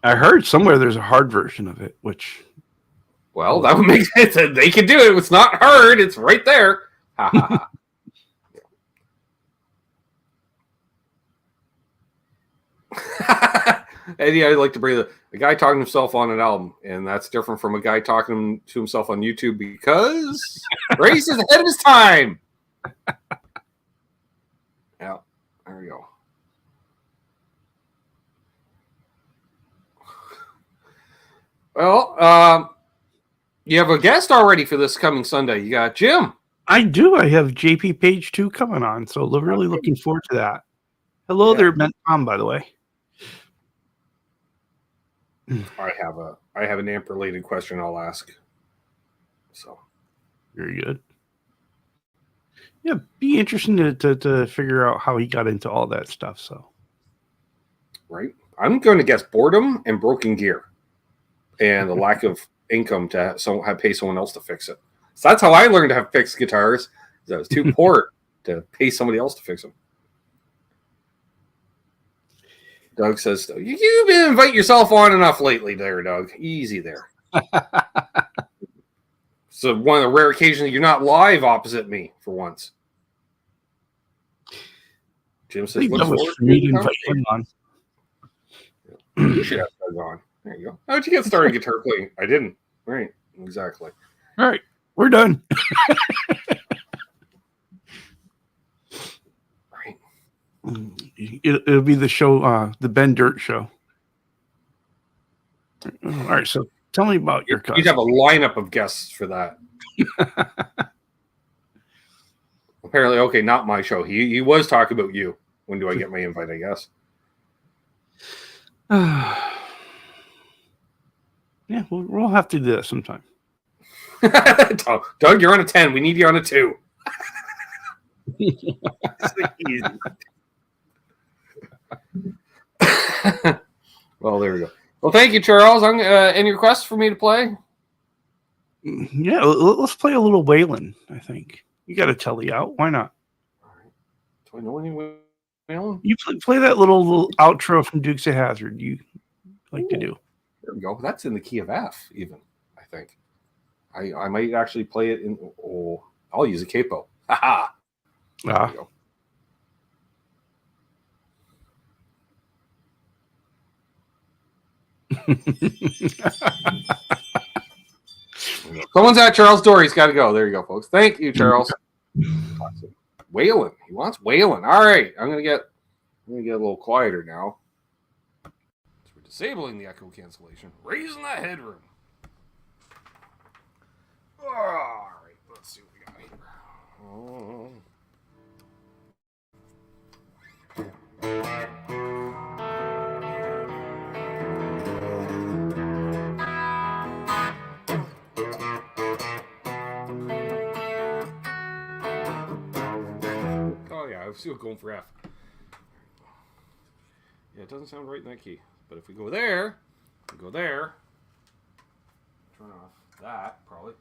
I heard somewhere there's a hard version of it, which... Well, that would make sense. They can do it. It's not hard. It's right there. Ha ha ha. Eddie, I'd like to bring the guy talking to himself on an album, and that's different from a guy talking to himself on YouTube because Grace is ahead of his time. Yeah, there we go. Well, you have a guest already for this coming Sunday. You got Jim. I do. I have JP Page 2 coming on, so really looking forward to that. Hello there, Ben Coombs, by the way. I have an amp related question I'll ask. So very good. Yeah, be interesting to figure out how he got into all that stuff. So right. I'm going to guess boredom and broken gear. And the lack of income to pay someone else to fix it. So that's how I learned to have fixed guitars. I was too poor to pay somebody else to fix them. Doug says, "You've been invite yourself on enough lately, there, Doug. Easy there." So one of the rare occasions you're not live opposite me for once. Jim says, "Look forward to the conversation." You should have Doug on. There you go. How'd you get started guitar playing? I didn't. Right. Exactly. All right. We're done. Right. It'll be the show, the Ben Dirt show. All right, so tell me about your cousin. You'd have a lineup of guests for that. Apparently, okay, not my show. He was talking about you. When do I get my invite, I guess? Yeah, we'll have to do that sometime. Doug, you're on a 10. We need you on a 2. Easy. Well, there we go. Well, thank you, Charles. Any requests for me to play? Yeah, let's play a little Waylon, I think. You got a telly out. Why not? All right. Do I know any Waylon? You play that little outro from Dukes of Hazzard you like to do. There we go. That's in the key of F, even, I think. I might actually play it in... Oh, I'll use a capo. Ha-ha! There we go. Someone's at Charles' door. He's got to go. There you go, folks. Thank you, Charles. Waylon. He wants Waylon. All right. I'm gonna get a little quieter now. So we're disabling the echo cancellation, raising that headroom. All right. Let's see what we got here. Oh yeah, I was still going for F. Yeah, it doesn't sound right in that key. But if we go there, turn off that, probably.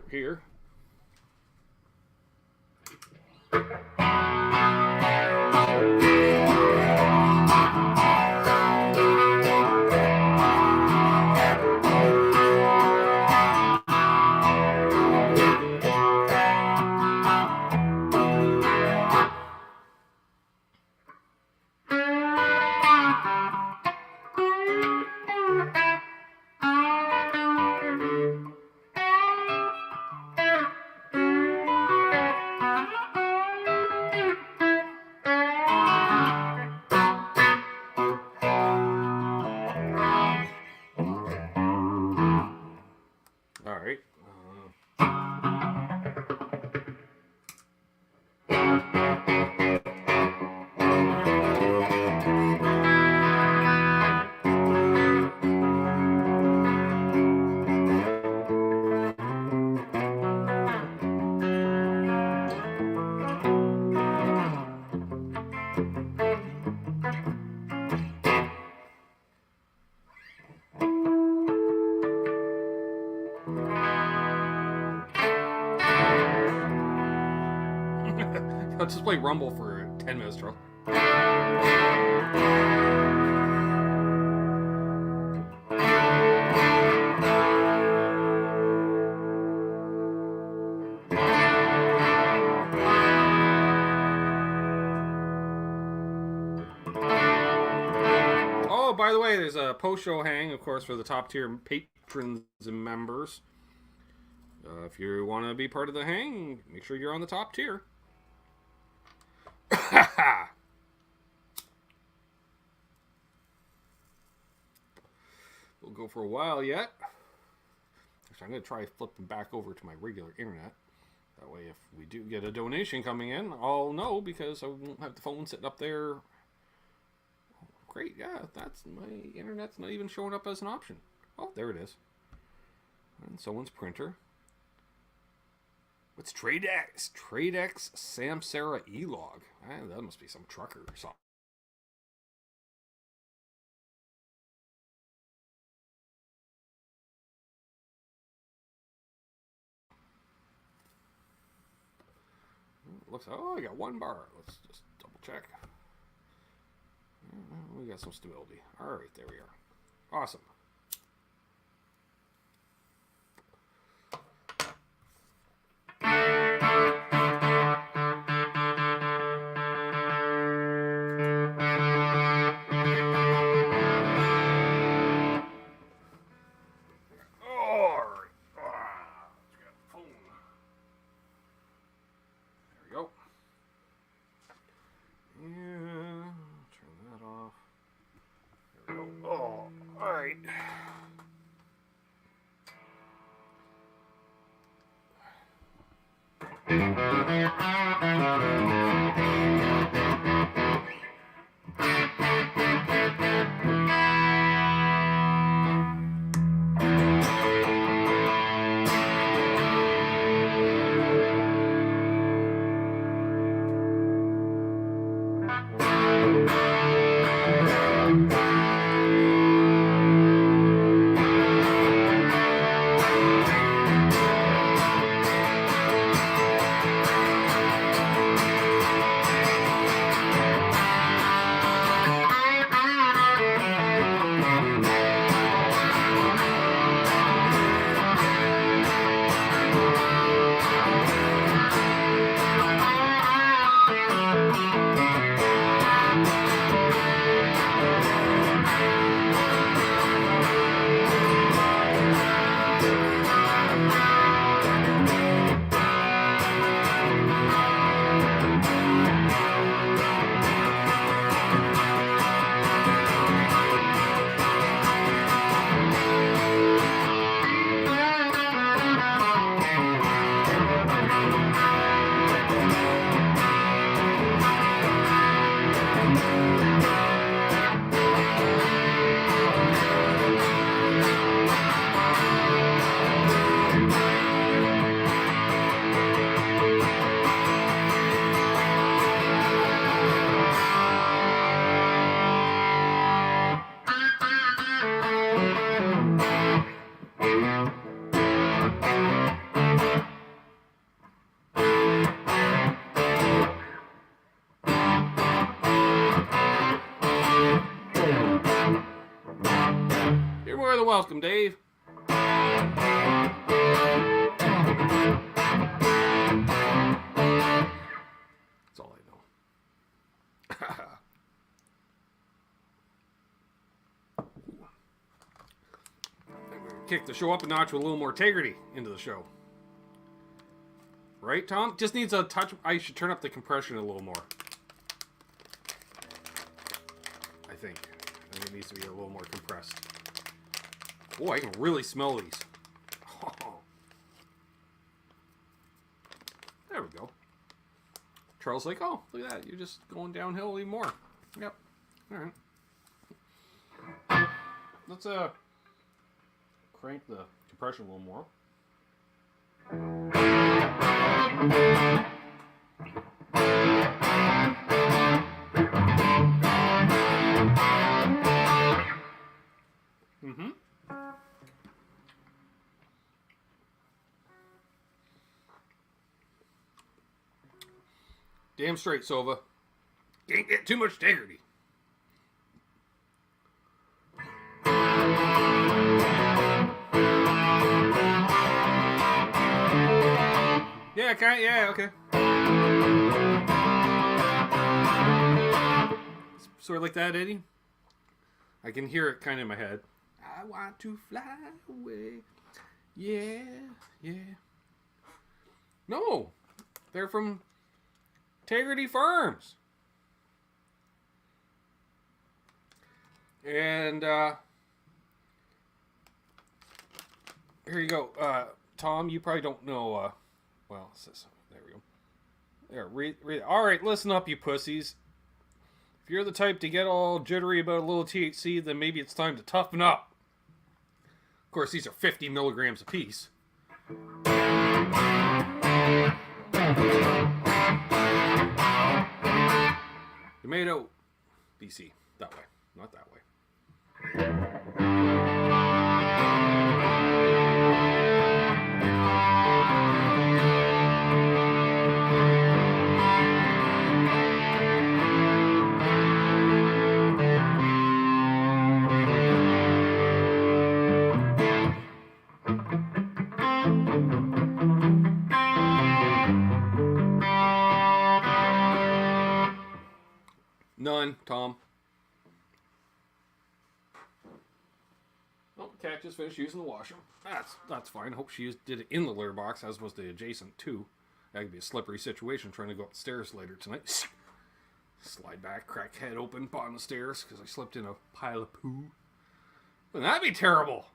Here. All right. Let's just play Rumble for 10 minutes, Charles. Oh, by the way, there's a post-show hang, of course, for the top-tier patrons and members. If you want to be part of the hang, make sure you're on the top tier. We'll go for a while yet. Actually, I'm going to try flipping back over to my regular internet. That way, if we do get a donation coming in, I'll know because I won't have the phone sitting up there. Oh, great, yeah, that's my internet's not even showing up as an option. Oh, there it is. And someone's printer. What's TradeX? TradeX Samsara E-Log. That must be some trucker or something. Looks, oh, I got one bar. Let's just double check. We got some stability. All right, there we are. Awesome. You're more than welcome, Dave. That's all I know. Kick the show up a notch with a little more integrity into the show. Right, Tom? Just needs a touch. I should turn up the compression a little more. I think it needs to be a little more compressed. Oh, I can really smell these. Oh. There we go. Charles' like, oh, look at that. You're just going downhill even more. Yep. All right. Let's crank the compression a little more. Mm-hmm. Damn straight, Sova. Can't get too much integrity. Yeah, yeah, okay. Sort of like that, Eddie. I can hear it kind of in my head. I want to fly away. Yeah, yeah. No, they're from Integrity Firms. And here you go. Tom, you probably don't know. Well, there we go. There, read. All right, listen up, you pussies. If you're the type to get all jittery about a little THC, then maybe it's time to toughen up. Of course, these are 50 milligrams apiece. Tomato, BC. That way, not that way. None, Tom. Oh, the cat just finished using the washer. That's fine. Hope she did it in the litter box as opposed to adjacent to. That could be a slippery situation trying to go up the stairs later tonight. Slide back, crack head open, bottom of the stairs because I slipped in a pile of poo. Wouldn't that be terrible?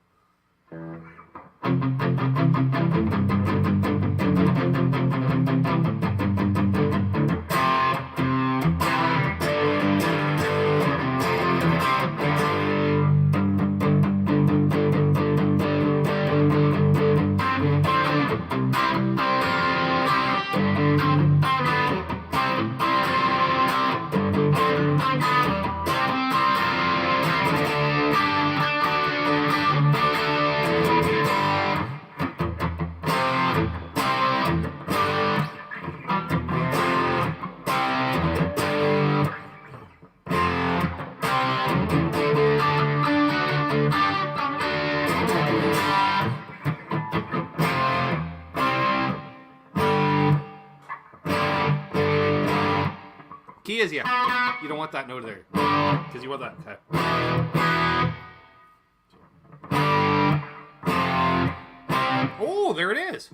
key is you? You don't want that note there. Because you want that. Okay. Oh, there it is.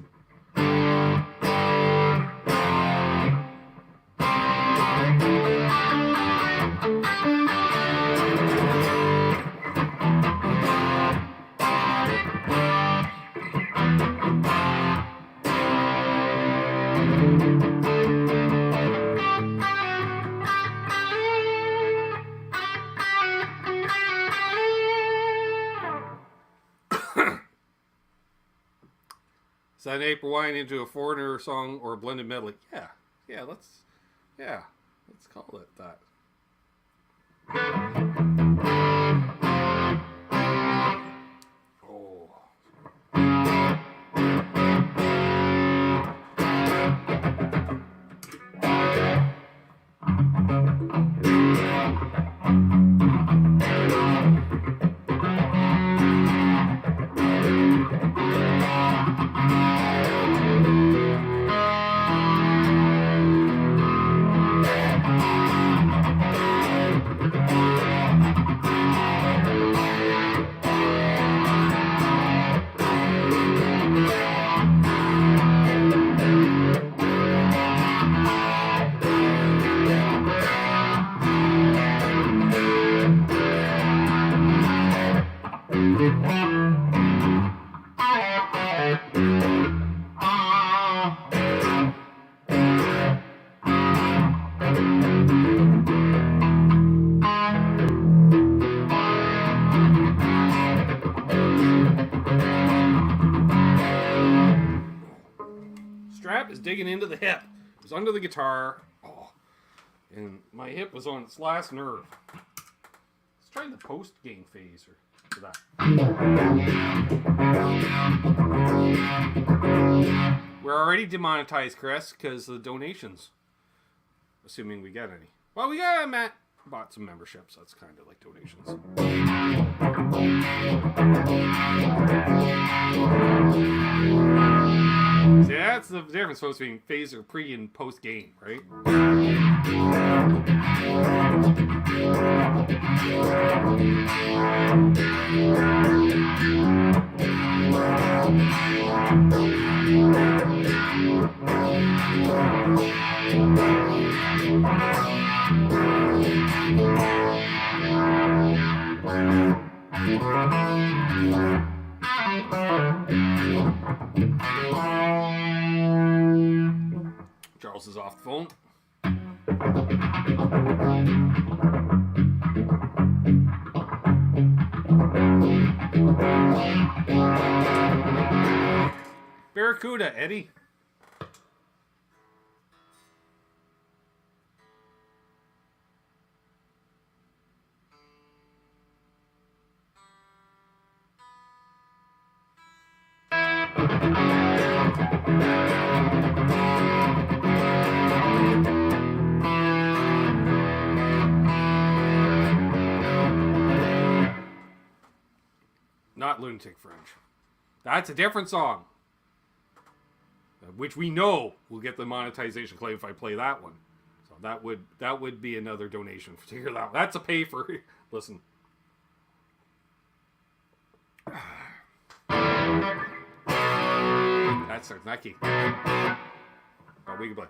Is that an April Wine into a Foreigner song or a blended medley? Yeah, let's call it that. Oh. Strap is digging into the hip. It was under the guitar. Oh, and my hip was on its last nerve. Let's try the post gain phase for that. We're already demonetized, Chris, because of the donations. Assuming we get any. Well, we got Matt bought some memberships. That's kind of like donations. See, that's the difference between phaser pre and post game, right? Charles is off the phone. Barracuda, Eddie. Not Lunatic Fringe. That's a different song. Which we know will get the monetization claim if I play that one. So that would be another donation to hear that. That's a pay for listen. That starts that key. Oh, we can play.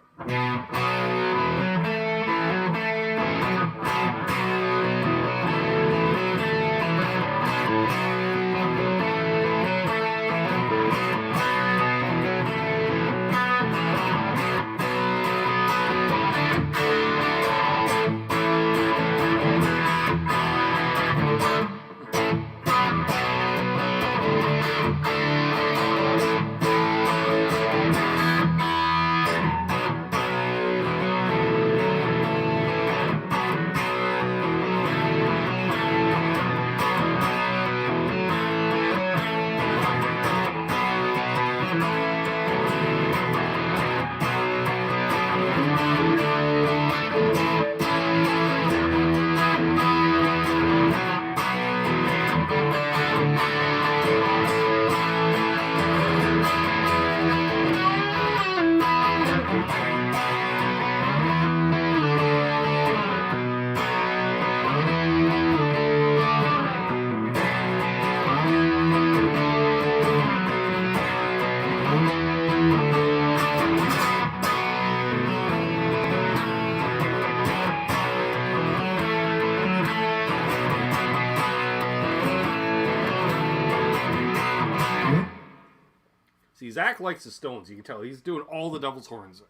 Zach likes the Stones. You can tell he's doing all the devil's horns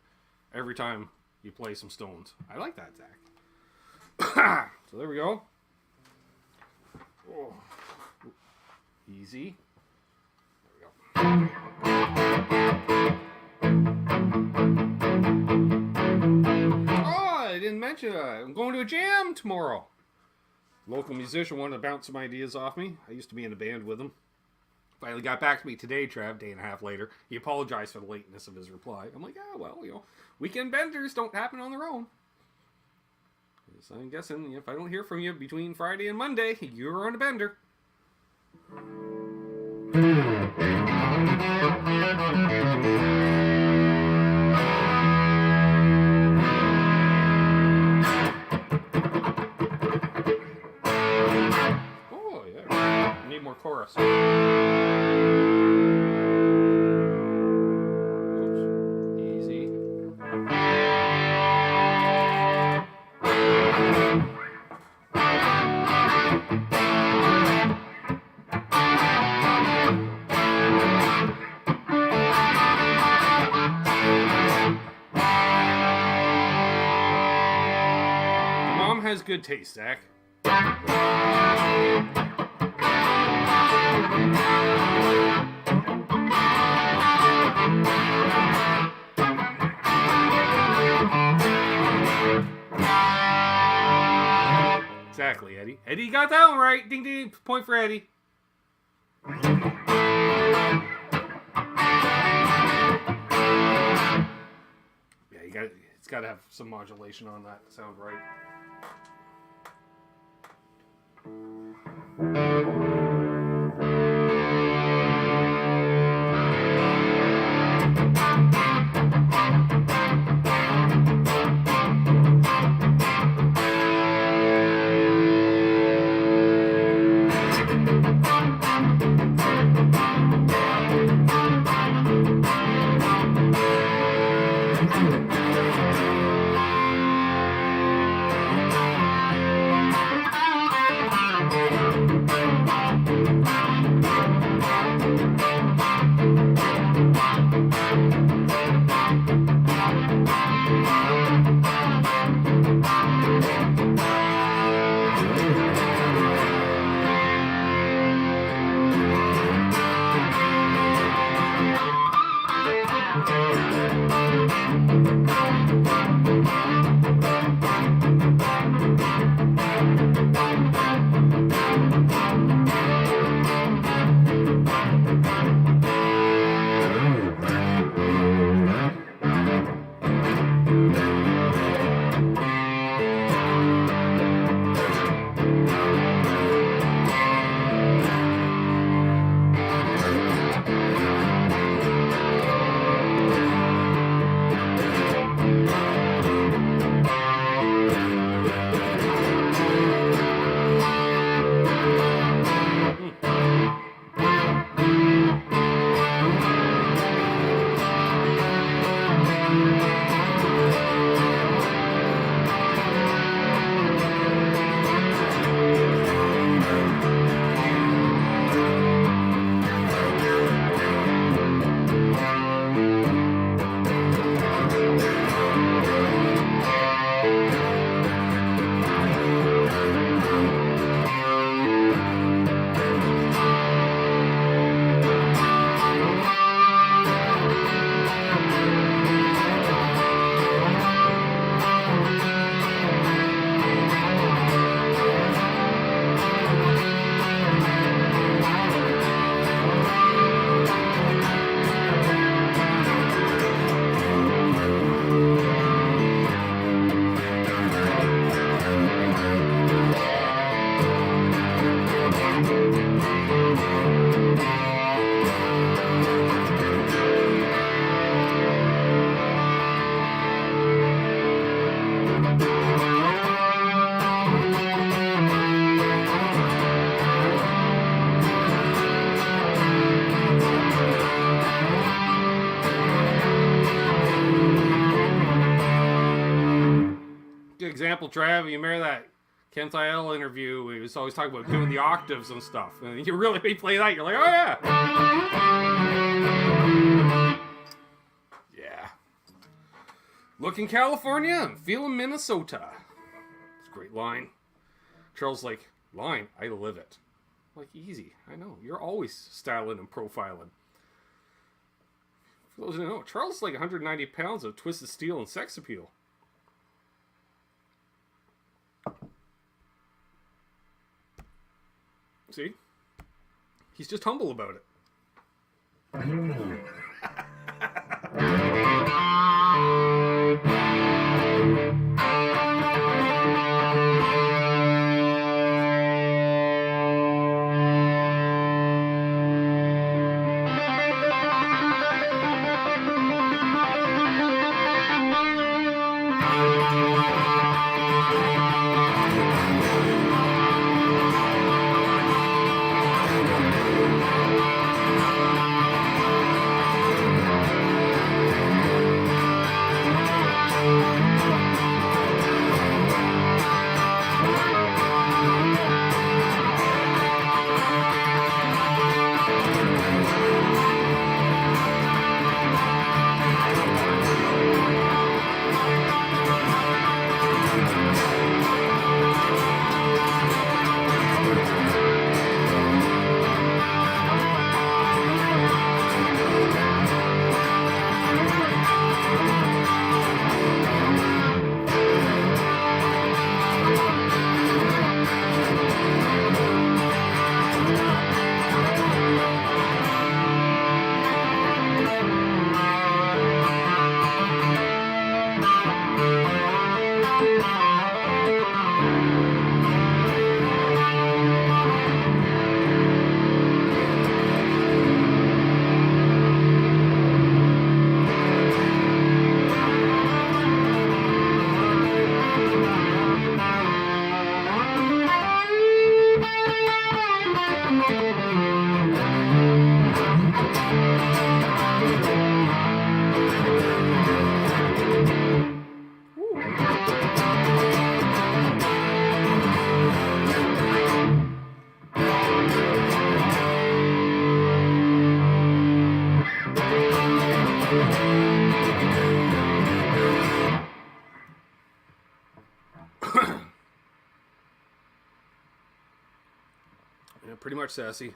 every time you play some Stones. I like that, Zach. So there we go. Oh. Easy. There we go. Oh, I didn't mention I'm going to a jam tomorrow. Local musician wanted to bounce some ideas off me. I used to be in a band with him. Finally got back to me today, Trav, day and a half later. He apologized for the lateness of his reply. I'm like, well, weekend benders don't happen on their own. So I'm guessing if I don't hear from you between Friday and Monday, you're on a bender. Oh, yeah. I need more chorus. Easy. Mom has good taste, Zach. Exactly, Eddie. Eddie got that one right. Ding ding. Point for Eddie. Yeah, it's got to have some modulation on that to sound right. Example, Trav, you remember that Ken Thiel interview? He was always talking about doing the octaves and stuff. And you really play that, you're like, oh yeah. Looking California, I'm feeling Minnesota. It's a great line. Charles like, line, I live it. Like, easy. I know. You're always styling and profiling. For those who don't know, Charles is like 190 pounds of twisted steel and sex appeal. See? He's just humble about it. Yeah, pretty much sassy.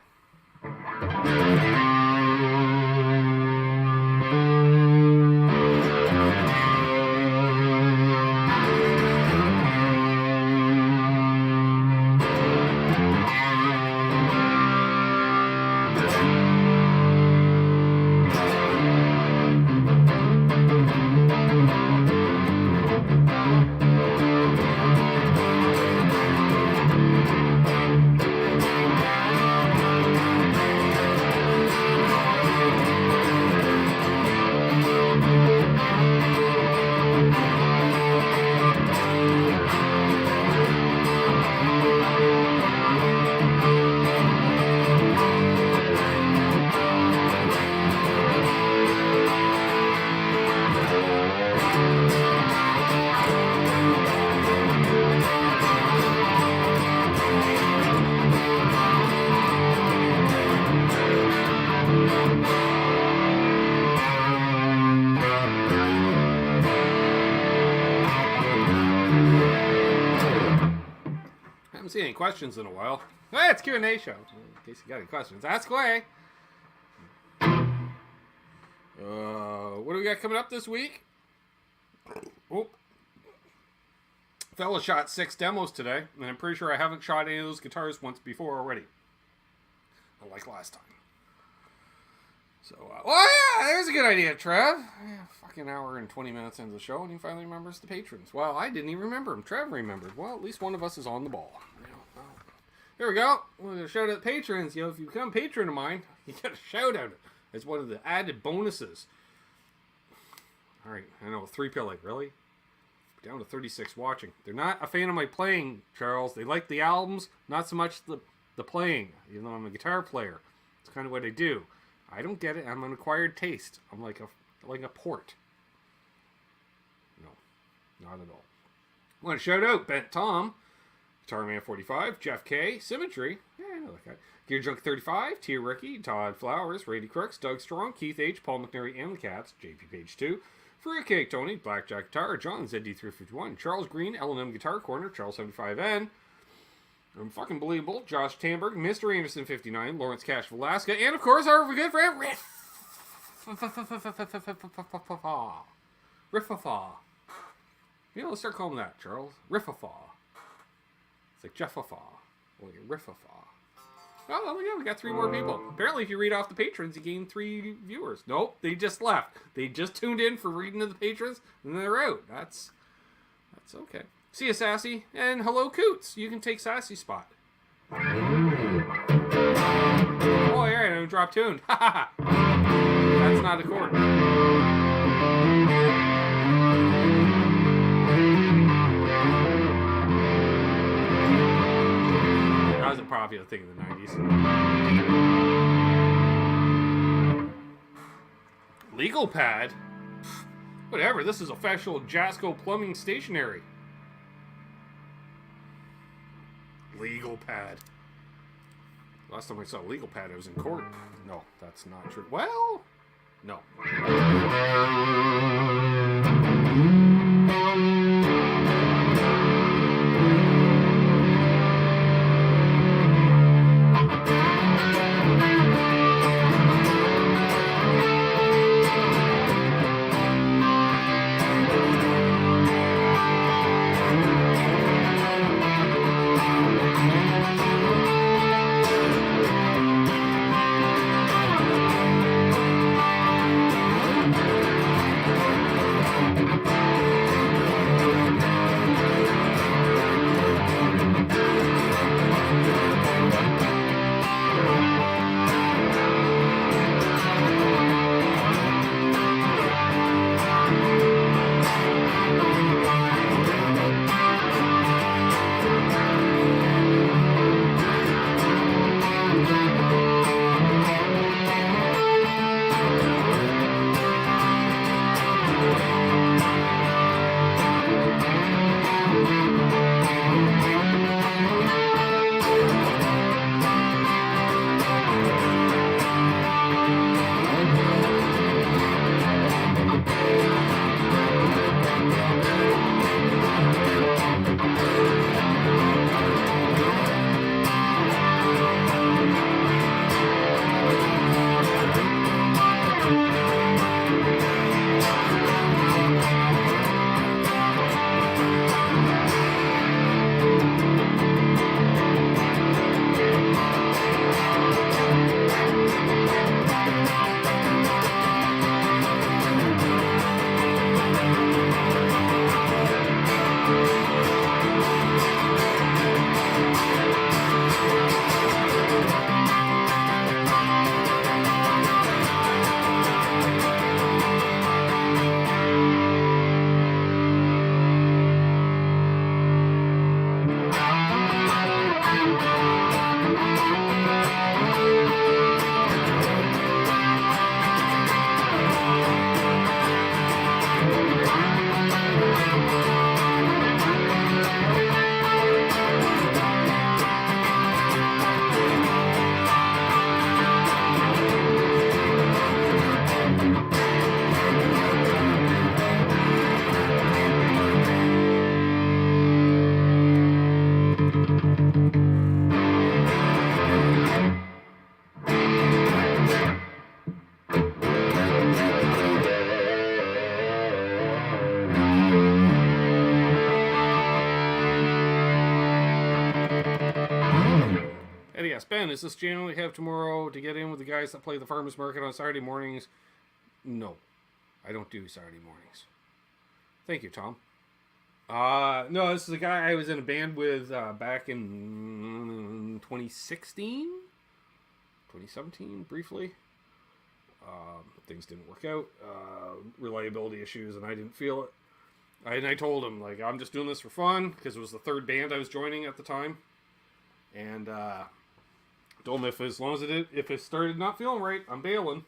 Haven't seen any questions in a while. Hey, it's Q&A show. In case you got any questions, ask away. What do we got coming up this week? Oh. Fella shot 6 demos today, and I'm pretty sure I haven't shot any of those guitars once before already. Like last time. So, oh yeah, there's a good idea, Trev. Yeah, fucking hour and 20 minutes into the show, and he finally remembers the patrons. Well, I didn't even remember him. Trev remembered. Well, at least one of us is on the ball. Here we go. We're going to shout out patrons. You know, if you become a patron of mine, you get a shout out. It's one of the added bonuses. All right, I know, 3-pill, like, really? Down to 36 watching. They're not a fan of my playing, Charles. They like the albums, not so much the playing. Even though I'm a guitar player, it's kind of what I do. I don't get it. I'm an acquired taste. I'm like a port. No, not at all. I want to shout out Bent Tom, Guitar Man 45, Jeff K, Symmetry. Yeah, I know that guy. Gear Junk 35, Tia Ricky, Todd Flowers, Rady Crooks, Doug Strong, Keith H, Paul McNary, and the Cats, JP Page 2, Fruitcake Tony, Blackjack Guitar, John ZD351, Charles Green, L&M Guitar Corner, Charles 75N, Unfucking Josh Tamberg, Mr. Anderson 59, Lawrence Cash of Alaska, and of course our good friend Riffafaw. You know, let's start calling him that, Charles. Riffafaw. It's like Jeffafaw. Well, Riffafaw. Oh, yeah, we got 3 more people. Apparently, if you read off the patrons, you gain 3 viewers. Nope, they just left. They just tuned in for reading to the patrons, and they're out. That's okay. See you, Sassy. And hello, Coots. You can take Sassy's spot. Oh, alright, I'm drop tuned. That's not a chord. That was a popular thing in the 90s. Legal pad? Whatever, this is official Jasco Plumbing Stationery. Legal pad. Last time I saw a legal pad, I was in court. No, that's not true. Well, no. Ben, is this channel we have tomorrow to get in with the guys that play the farmers market on Saturday mornings? No, I don't do Saturday mornings. Thank you, Tom. No, this is a guy I was in a band with back in 2016, 2017, briefly. Things didn't work out. Reliability issues, and I didn't feel it. And I told him, like, I'm just doing this for fun, because it was the 3rd band I was joining at the time. And told him as long as if it started not feeling right, I'm bailing.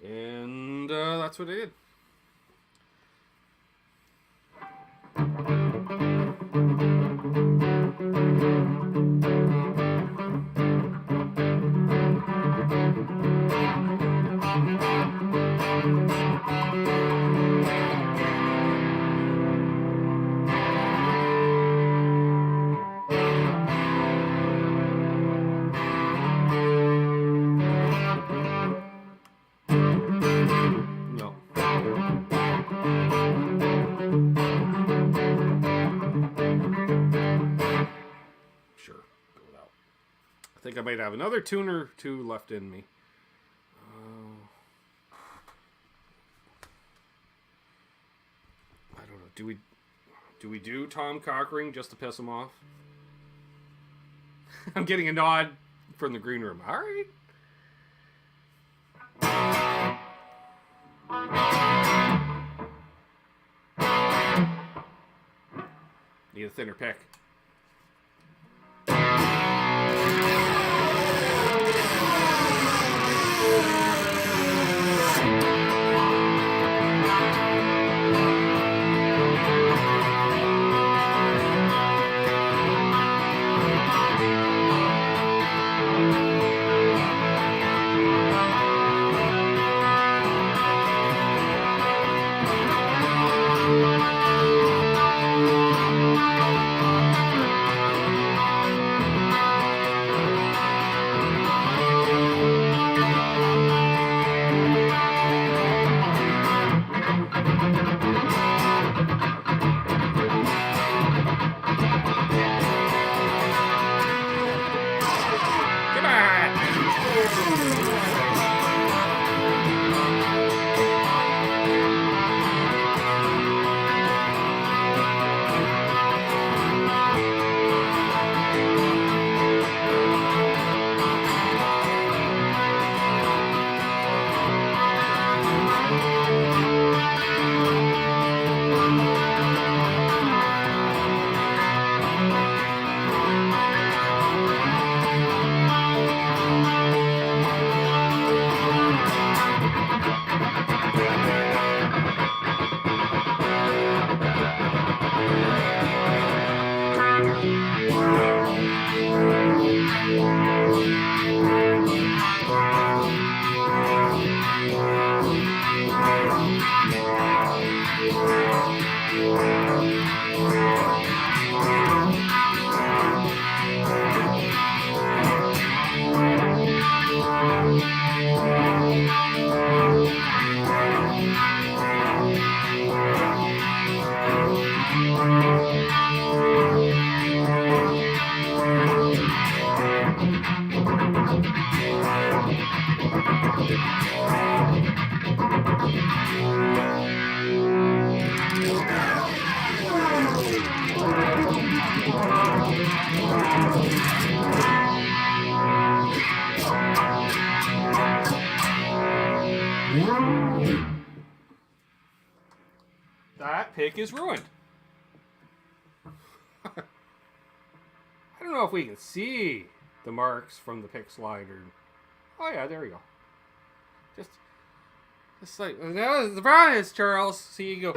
And that's what I did. think I might have another tune or two left in me. I don't know. Do we do Tom Cockring just to piss him off? I'm getting a nod from the green room. All right. Need a thinner pick. That pick is ruined. I don't know if we can see the marks from the pick slider. Oh yeah, there we go. Just like, no, the problem is, Charles, see you go.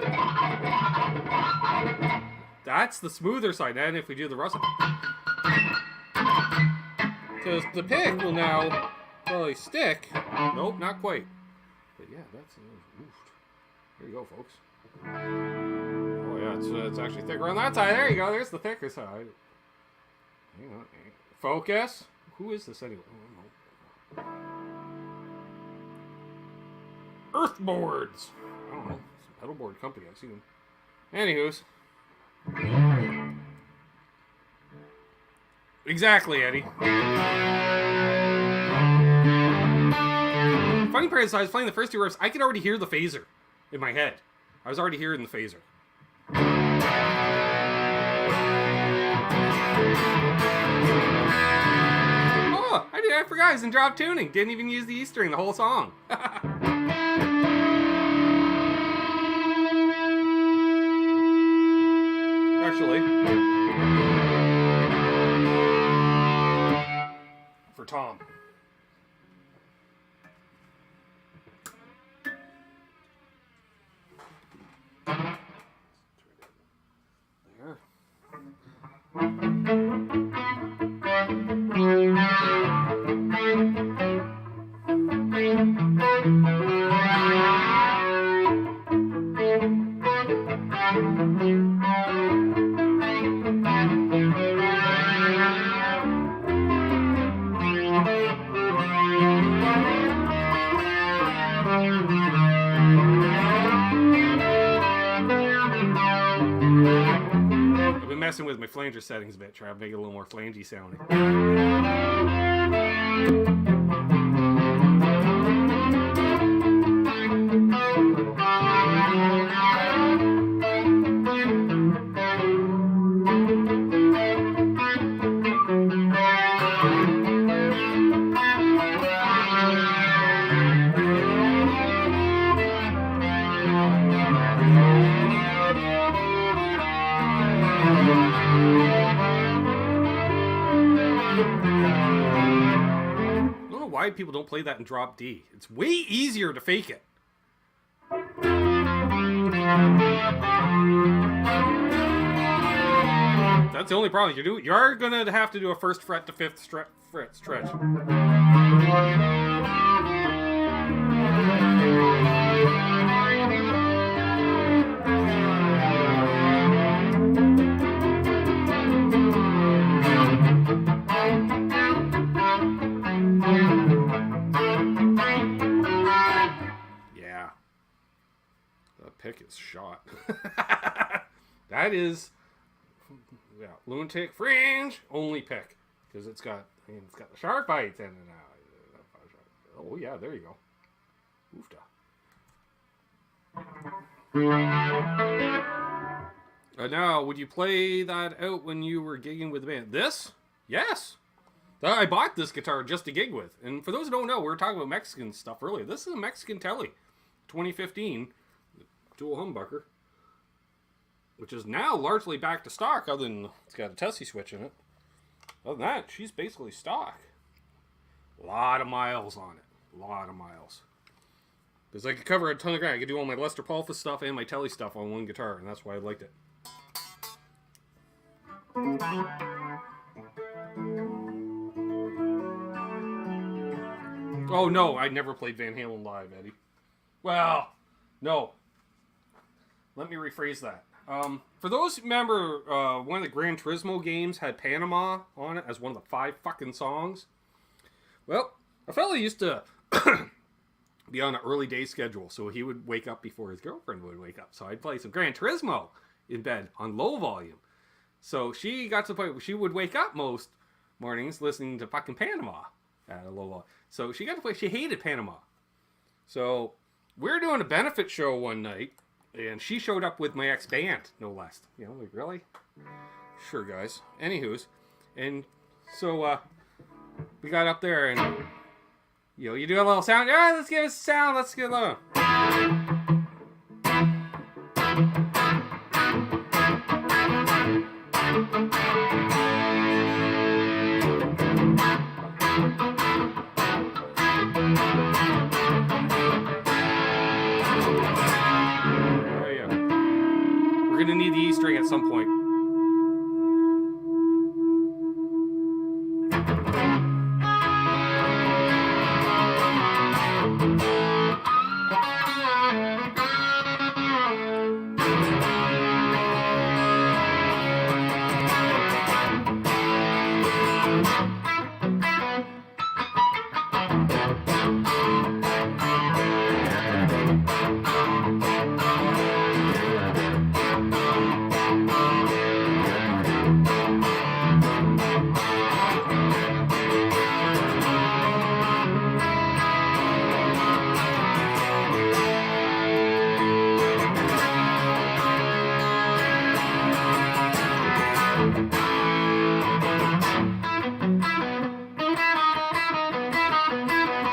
That's the smoother side. And if we do the rustle, because the pick will now probably stick. Nope, not quite. But yeah, that's oof. There you go, folks. Oh yeah, it's actually thicker on that side. There you go. There's the thicker side. Hang on. Focus. Who is this anyway? Oh, no. Earthboards. I don't know. It's a pedal board company. I've seen them. Anywho's. Exactly, Eddie. Funny part is, I was playing the first two riffs. I could already hear the phaser in my head. I was already hearing the phaser. Oh, I forgot. I was in drop tuning. Didn't even use the E string the whole song. Actually, for Tom. There. I've been messing with my flanger settings a bit, trying to make it a little more flangey sounding. why people don't play that in drop D. It's way easier to fake it. That's the only problem. You are gonna have to do a 1st fret to 5th fret stretch. Yeah, the pick is shot. That is. Yeah, lunatic fringe only pick because it's got the sharp bites in it now. Oh yeah, there you go. Oofta. Now, would you play that out when you were gigging with the band? This? Yes. I bought this guitar just to gig with. And for those who don't know, we were talking about Mexican stuff earlier. This is a Mexican Telly, 2015 dual humbucker, which is now largely back to stock, other than it's got a Tesi Switch in it. Other than that, she's basically stock. A lot of miles on it. A lot of miles. Because I could cover a ton of ground. I could do all my Lester Palfa stuff and my Telly stuff on one guitar, and that's why I liked it. Oh, no, I never played Van Halen live, Eddie. Well, no. Let me rephrase that. For those who remember, one of the Gran Turismo games had Panama on it as one of the 5 fucking songs. Well, a fella used to be on an early day schedule, so he would wake up before his girlfriend would wake up. So I'd play some Gran Turismo in bed on low volume. So she got to the point where she would wake up most mornings listening to fucking Panama at a low volume. So she got to the point she hated Panama. So we were doing a benefit show one night, and she showed up with my ex-band, no less. You know, like, really? Sure, guys. Anywho's. And so, we got up there, and, you know, you do a little sound. Yeah, let's give us a sound. Let's get a little. We're going to need the E string at some point.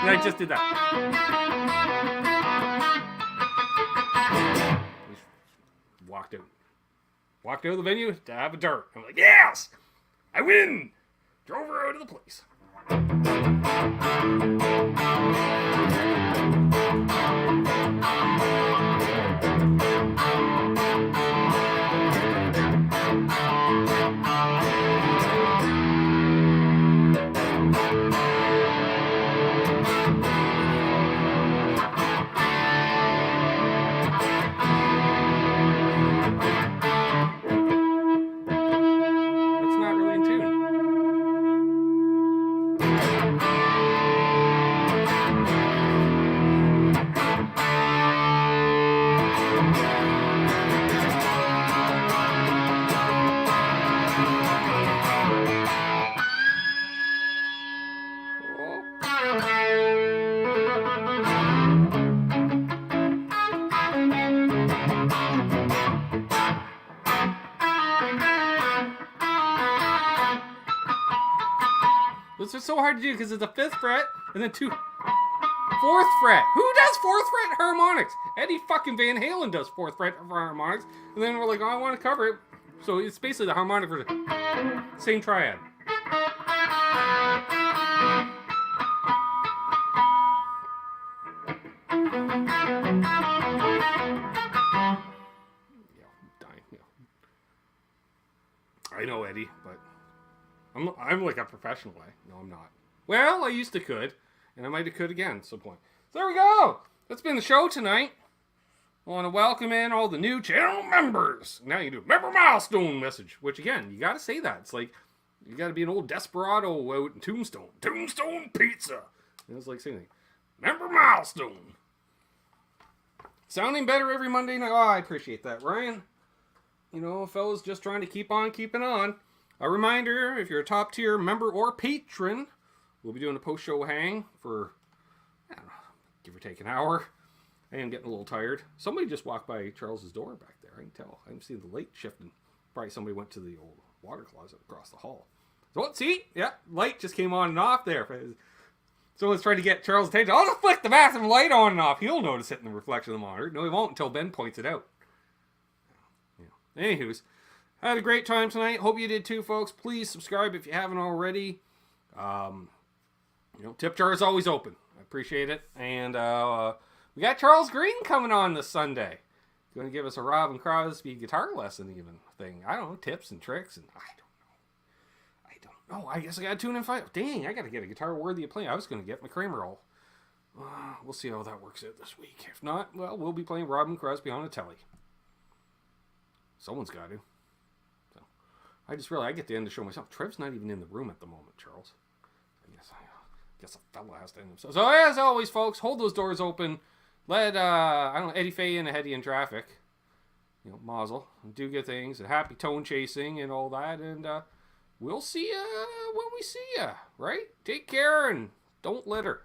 I just did that. Walked out of the venue to have a dart. I'm like, yes! I win! Drove her out of the place. This is so hard to do because it's a 5th fret and then 4th fret. Who does 4th fret harmonics? Eddie fucking Van Halen does 4th fret harmonics. And then we're like, oh, I want to cover it. So it's basically the harmonic for the same triad. I know, Eddie, but I'm like a professional. No, I'm not. Well, I used to could, and I might have could again at some point. So there we go. That's been the show tonight. I want to welcome in all the new channel members. Now you do member milestone message, which again, you got to say that. It's like you got to be an old desperado out in Tombstone. Tombstone Pizza. And it's like saying, member milestone. Sounding better every Monday night. Oh, I appreciate that, Ryan. You know, fellas, just trying to keep on keeping on. A reminder, if you're a top tier member or patron, we'll be doing a post-show hang for, I don't know, give or take an hour. I am getting a little tired. Somebody just walked by Charles's door back there. I can tell. I can see the light shifting. Probably somebody went to the old water closet across the hall. So, see? Yeah, light just came on and off there. Someone's trying to get Charles' attention. I'll just flick the bathroom light on and off. He'll notice it in the reflection of the monitor. No, he won't until Ben points it out. Yeah. Anywho's, had a great time tonight. Hope you did too, folks. Please subscribe if you haven't already. Tip jar is always open. I appreciate it. And we got Charles Green coming on this Sunday. Going to give us a Robin Crosby guitar lesson even thing. I don't know, tips and tricks. And I don't know. I guess I got to tune in 5. Dang, I got to get a guitar worthy of playing. I was going to get my Kramer roll. We'll see how that works out this week. If not, well, we'll be playing Robin Crosby on a telly. Someone's got to. So I just realized I get to end the show myself. Trev's not even in the room at the moment, Charles. I guess a fella has to end himself. So as always, folks, hold those doors open. Let Eddie Fay in ahead in traffic. Mazel. Do good things. And happy tone chasing and all that. And we'll see you when we see you. Right? Take care and don't litter.